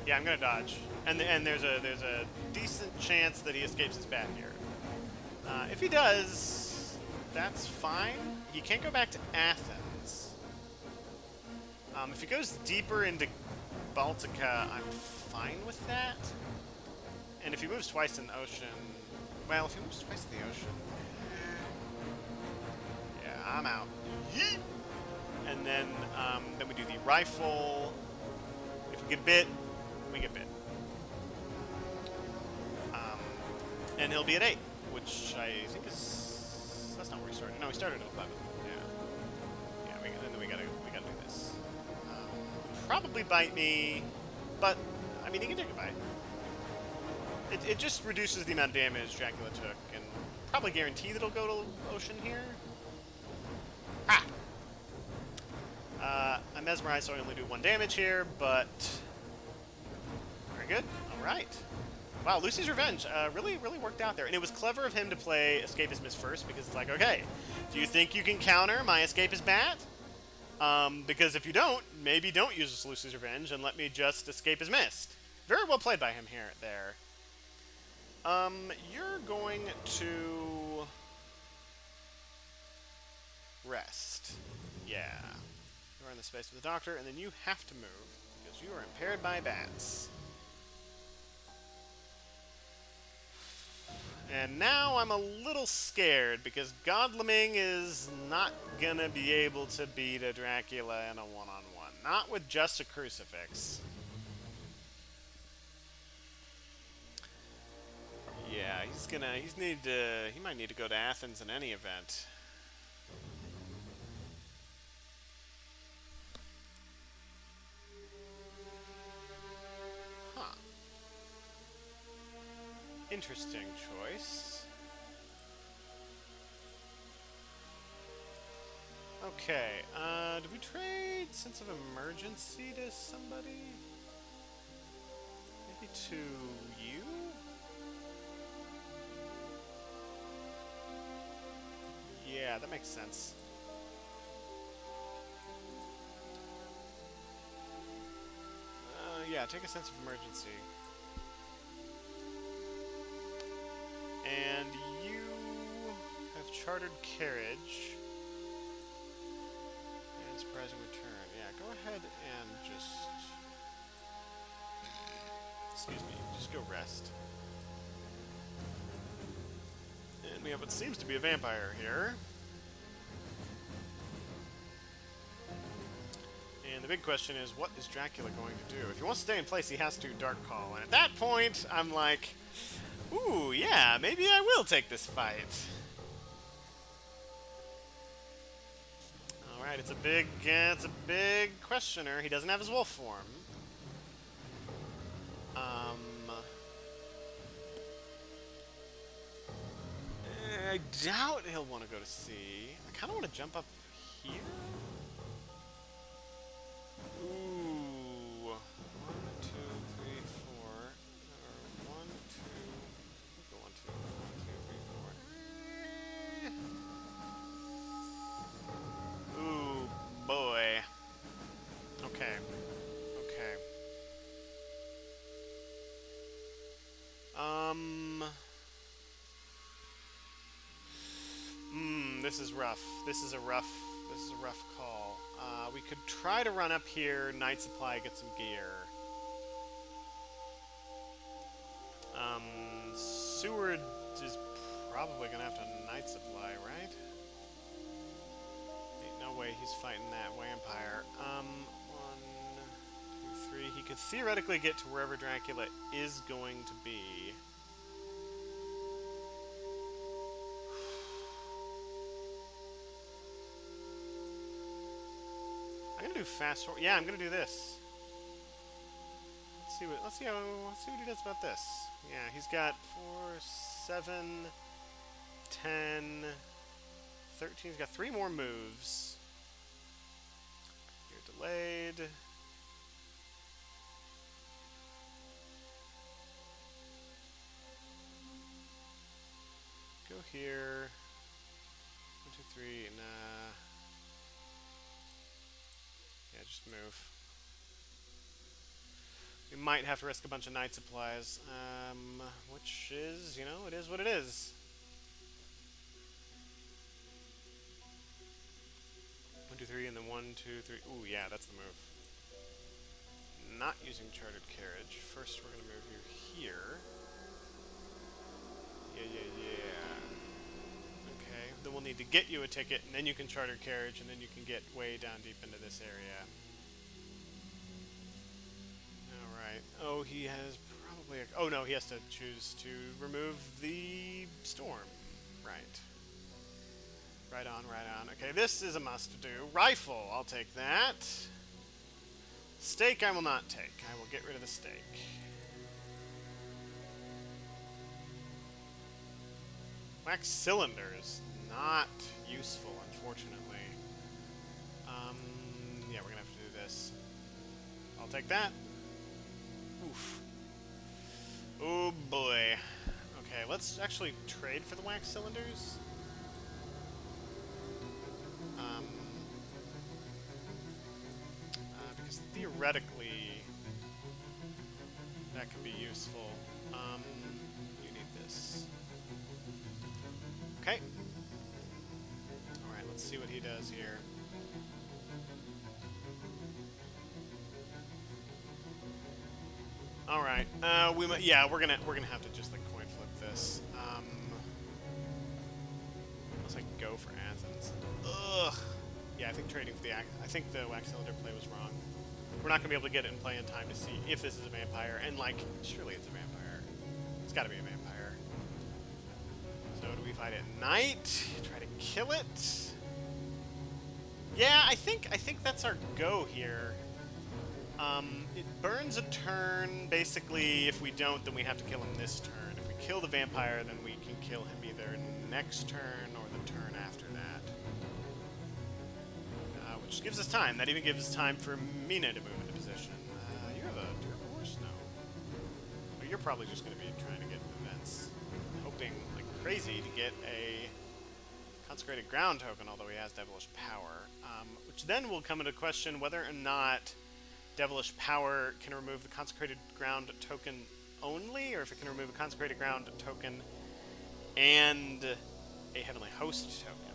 Yeah, I'm going to dodge. And there's a decent chance that he escapes his bat here. If he does, that's fine. He can't go back to Athens. If he goes deeper into Baltica, I'm fine with that. And if he moves twice in the ocean... Well, if he moves twice in the ocean... Yeah, I'm out. Yeet! And then we do the rifle. If we get bit, we get bit. And he'll be at 8, which I think is... That's not where he started. No, he started at 11. Yeah. Yeah, then we gotta do this. probably bite me, but, I mean, he can take a bite. It just reduces the amount of damage Dracula took, and probably guarantee that it'll go to Ocean here. Ah! I'm mesmerized, so I only do 1 damage here, but... Very good. Alright. Wow, Lucy's Revenge really worked out there. And it was clever of him to play Escape as Miss first, because it's like, okay, do you think you can counter my Escape as Bat? Because if you don't, maybe don't use Lucy's Revenge and let me just Escape as Mist. Very well played by him here, there. You're going to... rest. Yeah. You're in the space with the doctor, and then you have to move, because you are impaired by bats. And now I'm a little scared, because Godleming is not gonna be able to beat a Dracula in a one-on-one. Not with just a crucifix. Yeah, he might need to go to Athens in any event. Huh. Interesting choice. Okay, do we trade Sense of Emergency to somebody? Maybe to you? Yeah, that makes sense. Yeah, take a Sense of Emergency. And you have Chartered Carriage. And Surprising Return. Yeah, go ahead and just... Excuse me, just go rest. And we have what seems to be a vampire here. And the big question is, what is Dracula going to do? If he wants to stay in place, he has to Dark Call. And at that point, I'm like, ooh, yeah, maybe I will take this fight. Alright, it's a big questioner. He doesn't have his wolf form. I doubt he'll want to go to sea. I kind of want to jump up here. Ooh. 1, 2, 3, 4. Or 1, 2. Go 1, 2, 1, 2, 3, 4. Ooh, boy. Okay. Okay. This is rough. This is a rough call. We could try to run up here, Night Supply, get some gear. Seward is probably gonna have to Night Supply, right? Ain't no way he's fighting that vampire. 1, 2, 3. He could theoretically get to wherever Dracula is going to be. I'm gonna do fast forward. Yeah, I'm gonna do this. Let's see what he does about this. Yeah, he's got 4, 7, 10, 13. He's got 3 more moves. You're delayed. Go here. 1, 2, 3. Nah. Yeah, just move. We might have to risk a bunch of Night Supplies, which is, you know, it is what it is. 1, 2, 3, and then 1, 2, 3. Ooh, yeah, that's the move. Not using Chartered Carriage. First, we're gonna move you here. Yeah. Okay, then we'll need to get you a ticket, and then you can Charter Carriage, and then you can get way down deep into this area. Alright. Oh, he has probably... Oh, no, he has to choose to remove the storm. Right. Right on. Okay, this is a must-do. Rifle, I'll take that. Steak I will not take. I will get rid of the steak. Wax cylinders. Not useful, unfortunately. Yeah, we're gonna have to do this. I'll take that. Oof. Oh boy. Okay, let's actually trade for the wax cylinders. Because theoretically, that could be useful. You need this. Okay. Alright, let's see what he does here. Alright, we're gonna have to just like coin flip this. Unless I go for Athens. Ugh. Yeah, I think trading for I think the wax cylinder play was wrong. We're not gonna be able to get it in play in time to see if this is a vampire, and like, surely it's a vampire. It's gotta be a vampire. So do we fight at night? Try to kill it? Yeah, I think that's our go here. It burns a turn. Basically, if we don't, then we have to kill him this turn. If we kill the vampire, then we can kill him either next turn or the turn after that. Which gives us time. That even gives us time for Mina to move into position. You have a horse? No. Well, you're probably just going to be trying to get events. Hoping like crazy to get a consecrated ground token, although he has devilish power. Which then will come into question whether or not devilish power can remove the consecrated ground token only, or if it can remove a consecrated ground token and a heavenly host token.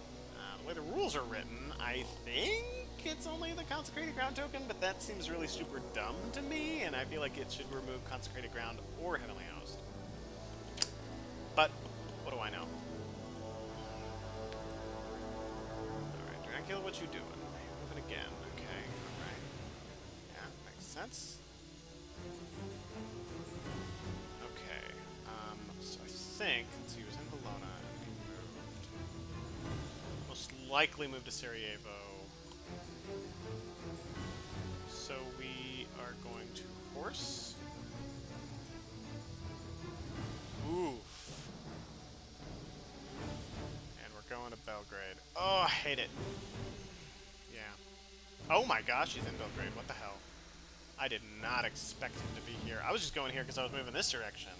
The way the rules are written, I think it's only the consecrated ground token, but that seems really super dumb to me, and I feel like it should remove consecrated ground or heavenly host. But what do I know? Alright, Dracula, what you doing? Moving again. Okay, alright. Yeah, makes sense. Okay, so I think, let's see, he was in Valona, and he moved. Most likely moved to Sarajevo. So we are going to horse. Oof. And we're going to Belgrade. Oh, I hate it. Yeah. Oh my gosh, he's in Belgrade. What the hell? I did not expect him to be here. I was just going here because I was moving this direction.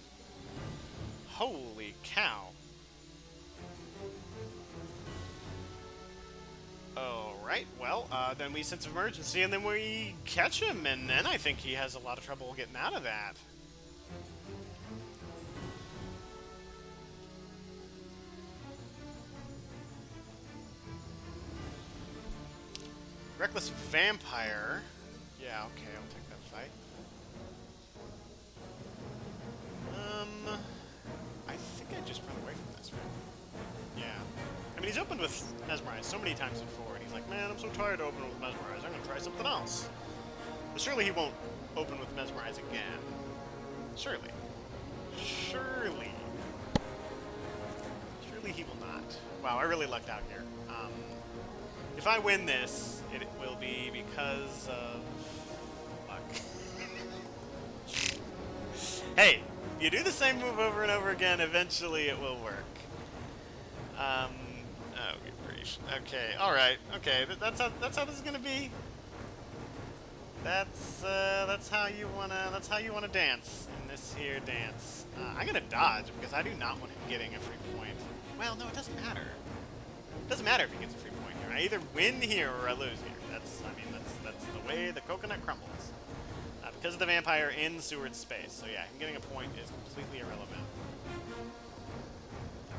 Holy cow. Alright, well, then we sense of emergency, and then we catch him, and then I think he has a lot of trouble getting out of that. Reckless Vampire. Yeah, okay, I'll take that fight. I think I just run away from this, right? Yeah. I mean, he's opened with Mesmerize so many times before, and he's like, man, I'm so tired of opening with Mesmerize, I'm gonna try something else. But surely he won't open with Mesmerize again. Surely. Surely. Surely he will not. Wow, I really lucked out here. If I win this, it will be because of luck. Hey, you do the same move over and over again, eventually it will work. Oh, good grief. Okay, alright, okay, that's how this is gonna be. That's how you wanna dance in this here dance. I'm gonna dodge because I do not want him getting a free point. Well, no, it doesn't matter. It doesn't matter if he gets a free point here. I either win here or I lose here. That's the way the coconut crumbles. Because of the vampire in Seward's space. So yeah, him getting a point is completely irrelevant.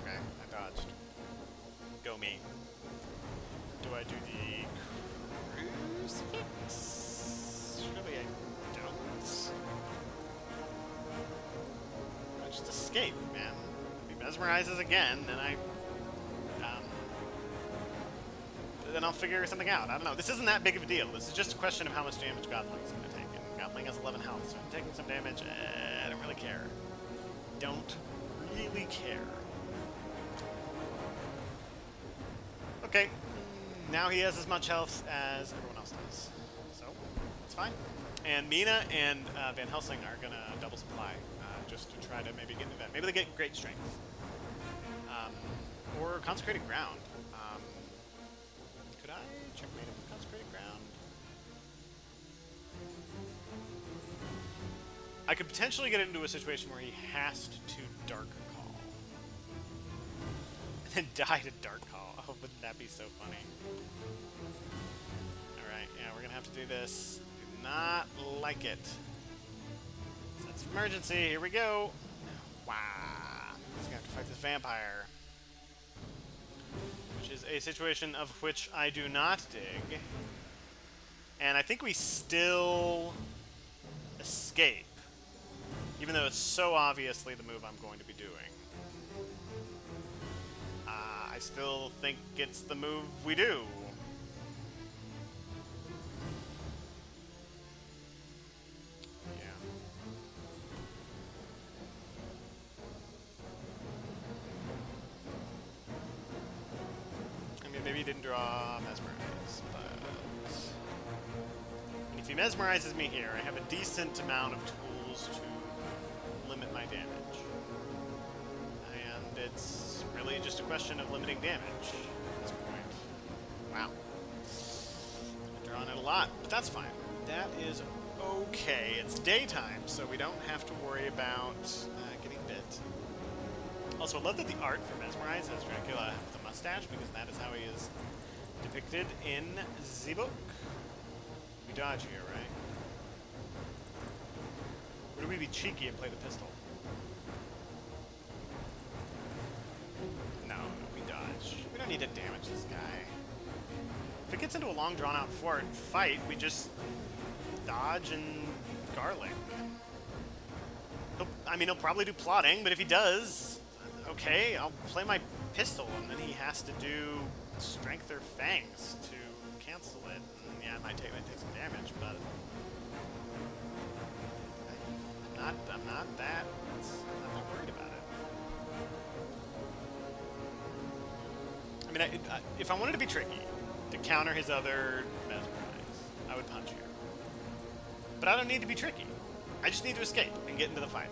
Okay, I dodged. Go me. Do I do the crucifix? Surely I don't. I just escape, man. If he mesmerizes again, then then I'll figure something out. I don't know. This isn't that big of a deal. This is just a question of how much damage Godling's going to take. And Godling has 11 health, so I'm taking some damage. I don't really care. Don't really care. Okay. Now he has as much health as everyone else does. So, it's fine. And Mina and Van Helsing are gonna double supply, just to try to maybe get into that. Maybe they get great strength. Or consecrated ground. Could I checkmate him with consecrated ground? I could potentially get into a situation where he has to Dark Call. And then die to Dark Call. Oh, wouldn't that be so funny? Alright, yeah, we're gonna have to do this. Do not like it. Sense of emergency, here we go. Wow. He's gonna have to fight this vampire. Which is a situation of which I do not dig. And I think we still escape. Even though it's so obviously the move I'm going to be doing. I still think it's the move we do. Yeah. I mean, maybe he didn't draw Mesmerize, but... And if he Mesmerizes me here, I have a decent amount of tools to limit my damage. And it's really just a question of limiting damage at this point. Wow. I'm drawing it a lot, but that's fine. That is okay. It's daytime, so we don't have to worry about getting bit. Also, I love that the art for Mesmerize has Dracula with a mustache, because that is how he is depicted in the book. We dodge here, right? Or do we be cheeky and play the pistol? No, we dodge. We don't need to damage this guy. If it gets into a long, drawn-out fight, we just dodge and garlic. He'll probably do plotting, but if he does, okay, I'll play my pistol, and then he has to do strength or fangs to cancel it. And yeah, it might take some damage, but I'm not that worried about it. I mean, if I wanted to be tricky, to counter his other Mesmerize, I would punch here. But I don't need to be tricky. I just need to escape and get into the fight.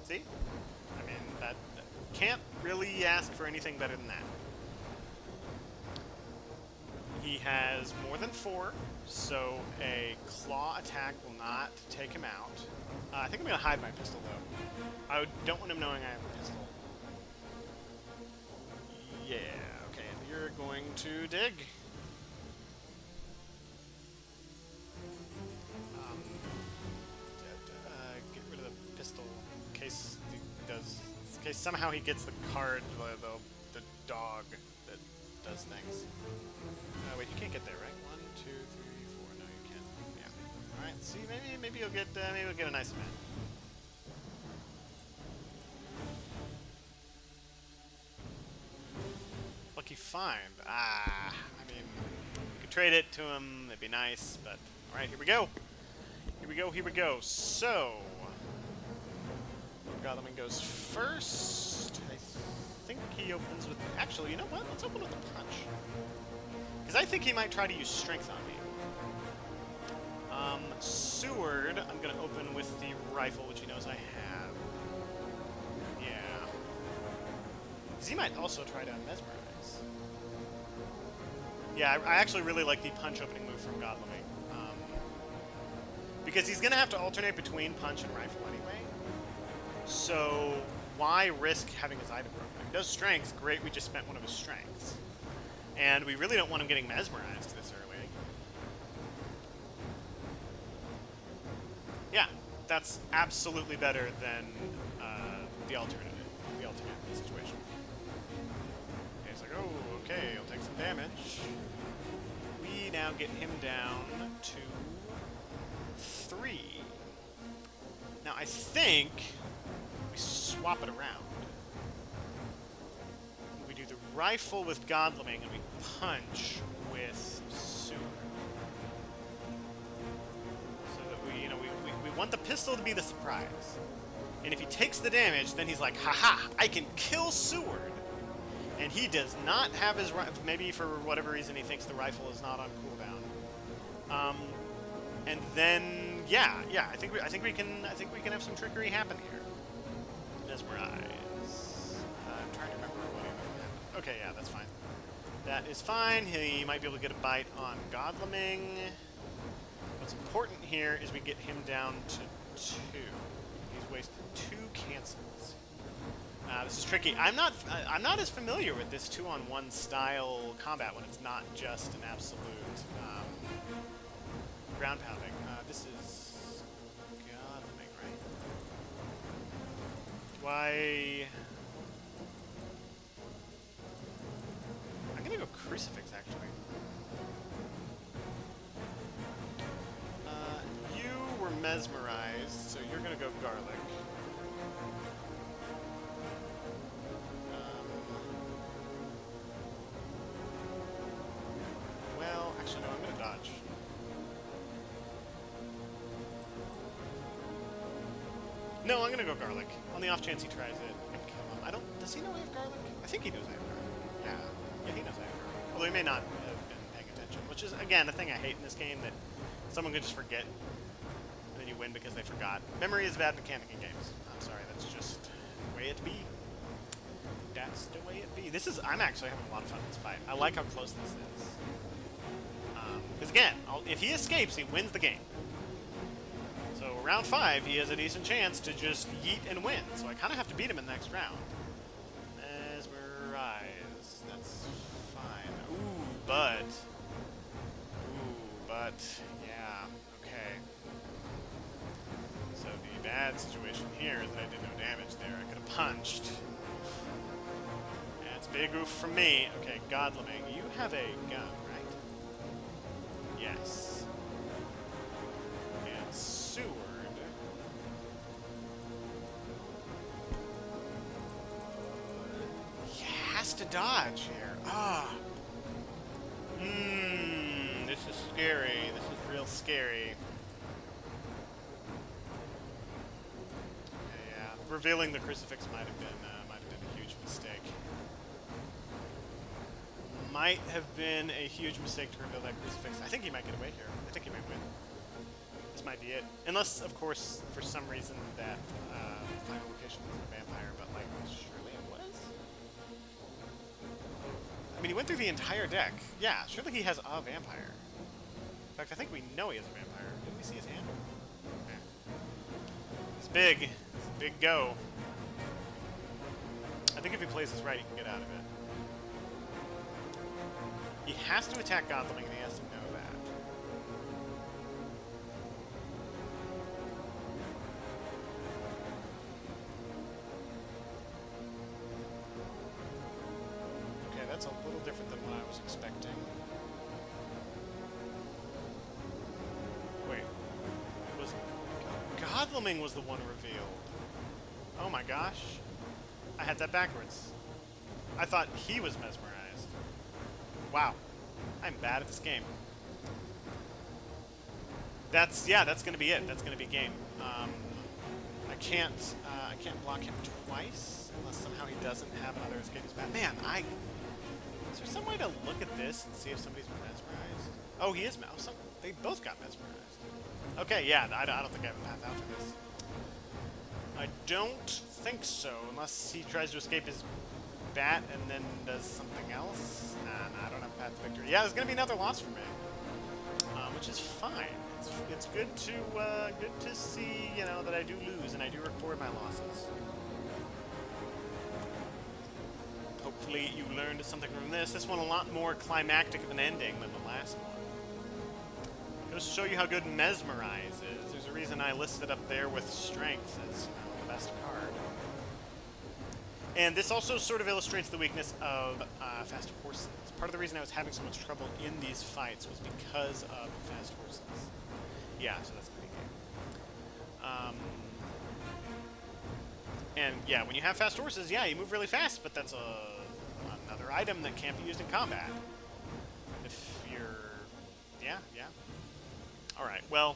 See? I mean, that can't really ask for anything better than that. He has more than 4, so a claw attack will not take him out. I think I'm going to hide my pistol, though. I don't want him knowing I have a pistol. Yeah, okay, and you're going to dig. Get rid of the pistol in case he does. In case somehow he gets the card, the dog that does things. Wait, you can't get there, right? 1, 2, 3, 4. No, you can't. Yeah. All right. See, maybe you'll get a nice event. Lucky find. I mean, we could trade it to him. It'd be nice, but all right. Here we go. Here we go. So, Godalming goes first. I think he opens with. Actually, you know what? Let's open with a punch. Because I think he might try to use strength on me. Seward, I'm going to open with the rifle, which he knows I have. Yeah. Because he might also try to mesmerize. Yeah, I actually really like the punch opening move from Godalming. Because he's going to have to alternate between punch and rifle anyway. So why risk having his item broken? If he does strength, great, we just spent one of his strengths. And we really don't want him getting mesmerized this early. Yeah, that's absolutely better than the alternate situation. Okay, it's like, oh, okay, he'll take some damage. We now get him down to 3. Now, I think we swap it around. We do the rifle with Godalming, and we punch with Seward. So that we want the pistol to be the surprise. And if he takes the damage, then he's like, haha, I can kill Seward. And he does not have his rifle. Maybe for whatever reason he thinks the rifle is not on cooldown. And then yeah, I think we can have some trickery happen here. Mesmerize. I'm trying to remember what happened. Okay, yeah, that's fine. That is fine. He might be able to get a bite on Godleming. What's important here is we get him down to 2. He's wasted 2 cancels. This is tricky. I'm not as familiar with this 2-on-1 style combat when it's not just an absolute ground pounding. This is Godleming, right? Why? I'm gonna go Crucifix actually. You were mesmerized, so you're gonna go Garlic. Well, actually no, I'm gonna dodge. No, I'm gonna go Garlic. On the off chance he tries it. I don't. Does he know I have Garlic? I think he knows I have Garlic. Yeah, he knows I have Garlic. Although he may not have been paying attention, which is again a thing I hate in this game, that someone can just forget, and then you win because they forgot. Memory is a bad mechanic in games. I'm sorry, that's just the way it be. That's the way it be. This is. I'm actually having a lot of fun in this fight. I like how close this is. Because again, if he escapes, he wins the game. So round 5, he has a decent chance to just yeet and win. So I kind of have to beat him in the next round. Mesmerize. That's fine. Ooh, but. Yeah. Okay. So the bad situation here is that I did no damage there. I could have punched. That's big oof from me. Okay, Godleming, you have a gun, right? Yes. And Seward. He has to dodge here. Ah. This is scary. This is real scary. Okay, yeah. Revealing the crucifix might have been a huge mistake. Might have been a huge mistake to reveal that crucifix. I think he might get away here. I think he might win. This might be it. Unless, of course, for some reason that final location was a vampire, but, like, surely it was? I mean, he went through the entire deck. Yeah, surely he has a vampire. In fact, I think we know he has a vampire. Didn't we see his hand? Okay. It's big. It's a big go. I think if he plays this right, he can get out of it. He has to attack Godleming, and he has to know that. Okay, that's a little different than what I was expecting. Wait. Godleming was the one revealed. Oh my gosh. I had that backwards. I thought he was mesmerized. Wow, I'm bad at this game. That's gonna be it. That's gonna be game. I can't block him twice unless somehow he doesn't have another escape. Man, is there some way to look at this and see if somebody's mesmerized? Oh, he is. Oh, they both got mesmerized. Okay, yeah, I don't think I have a path out for this. I don't think so, unless he tries to escape his bat and then does something else. Nah, I don't have a path to victory. Yeah, there's gonna be another loss for me, which is fine. It's good to see, you know, that I do lose and I do record my losses. Hopefully you learned something from this. This one a lot more climactic of an ending than the last one. Just to show you how good Mesmerize is. There's a reason I listed up there with Strength as, you know, the best card. And this also sort of illustrates the weakness of fast horses. Part of the reason I was having so much trouble in these fights was because of fast horses. Yeah, so that's the big game. And yeah, when you have fast horses, yeah, you move really fast, but that's another item that can't be used in combat. If you're... Yeah. Alright, well...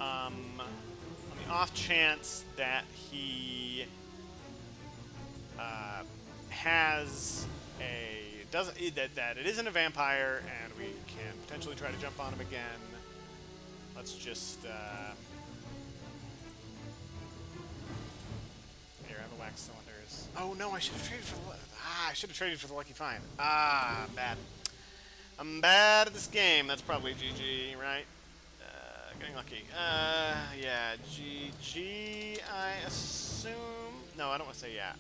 On the off chance that he has a doesn't that it isn't a vampire, and we can potentially try to jump on him again. Let's just here, I have a wax cylinders. Oh no, I should have traded for the I should have traded for the lucky find. Bad. I'm bad at this game. That's probably GG, right? Getting lucky. Yeah, GG, I assume. No, I don't want to say yeah.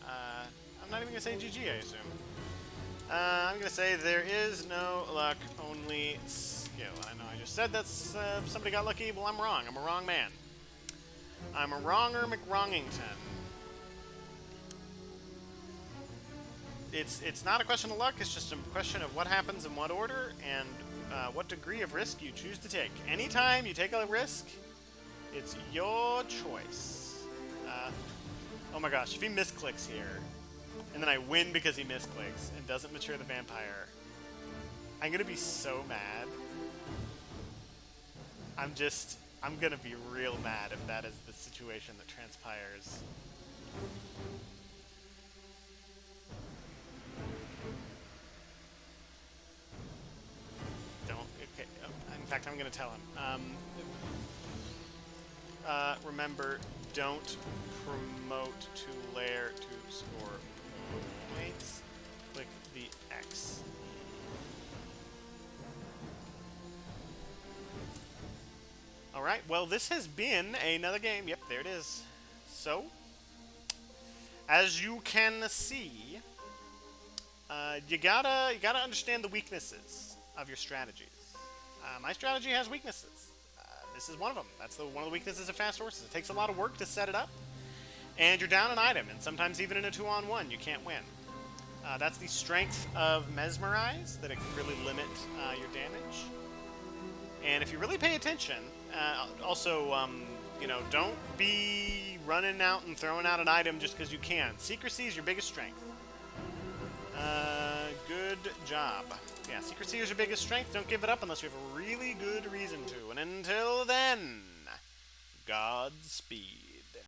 I'm not even going to say GG, I assume. I'm going to say there is no luck, only skill. I know I just said that somebody got lucky. Well, I'm wrong. I'm a wrong man. I'm a wronger McWrongington. It's not a question of luck. It's just a question of what happens in what order and what degree of risk you choose to take. Anytime you take a risk, it's your choice. Oh my gosh, if he misclicks here, and then I win because he misclicks and doesn't mature the vampire, I'm gonna be so mad. I'm gonna be real mad if that is the situation that transpires. Okay. In fact, I'm going to tell him. Remember, don't promote to lair to score points. Click the X. Alright, well, this has been another game. Yep, there it is. So, as you can see, you gotta understand the weaknesses of your strategies. My strategy has weaknesses. This is one of them. That's one of the weaknesses of fast horses. It takes a lot of work to set it up, and you're down an item, and sometimes even in a 2-on-1, you can't win. That's the strength of Mesmerize, that it can really limit your damage. And if you really pay attention, also, you know, don't be running out and throwing out an item just because you can. Secrecy is your biggest strength. Good job. Yeah, secrecy is your biggest strength. Don't give it up unless you have a really good reason to. And until then, Godspeed.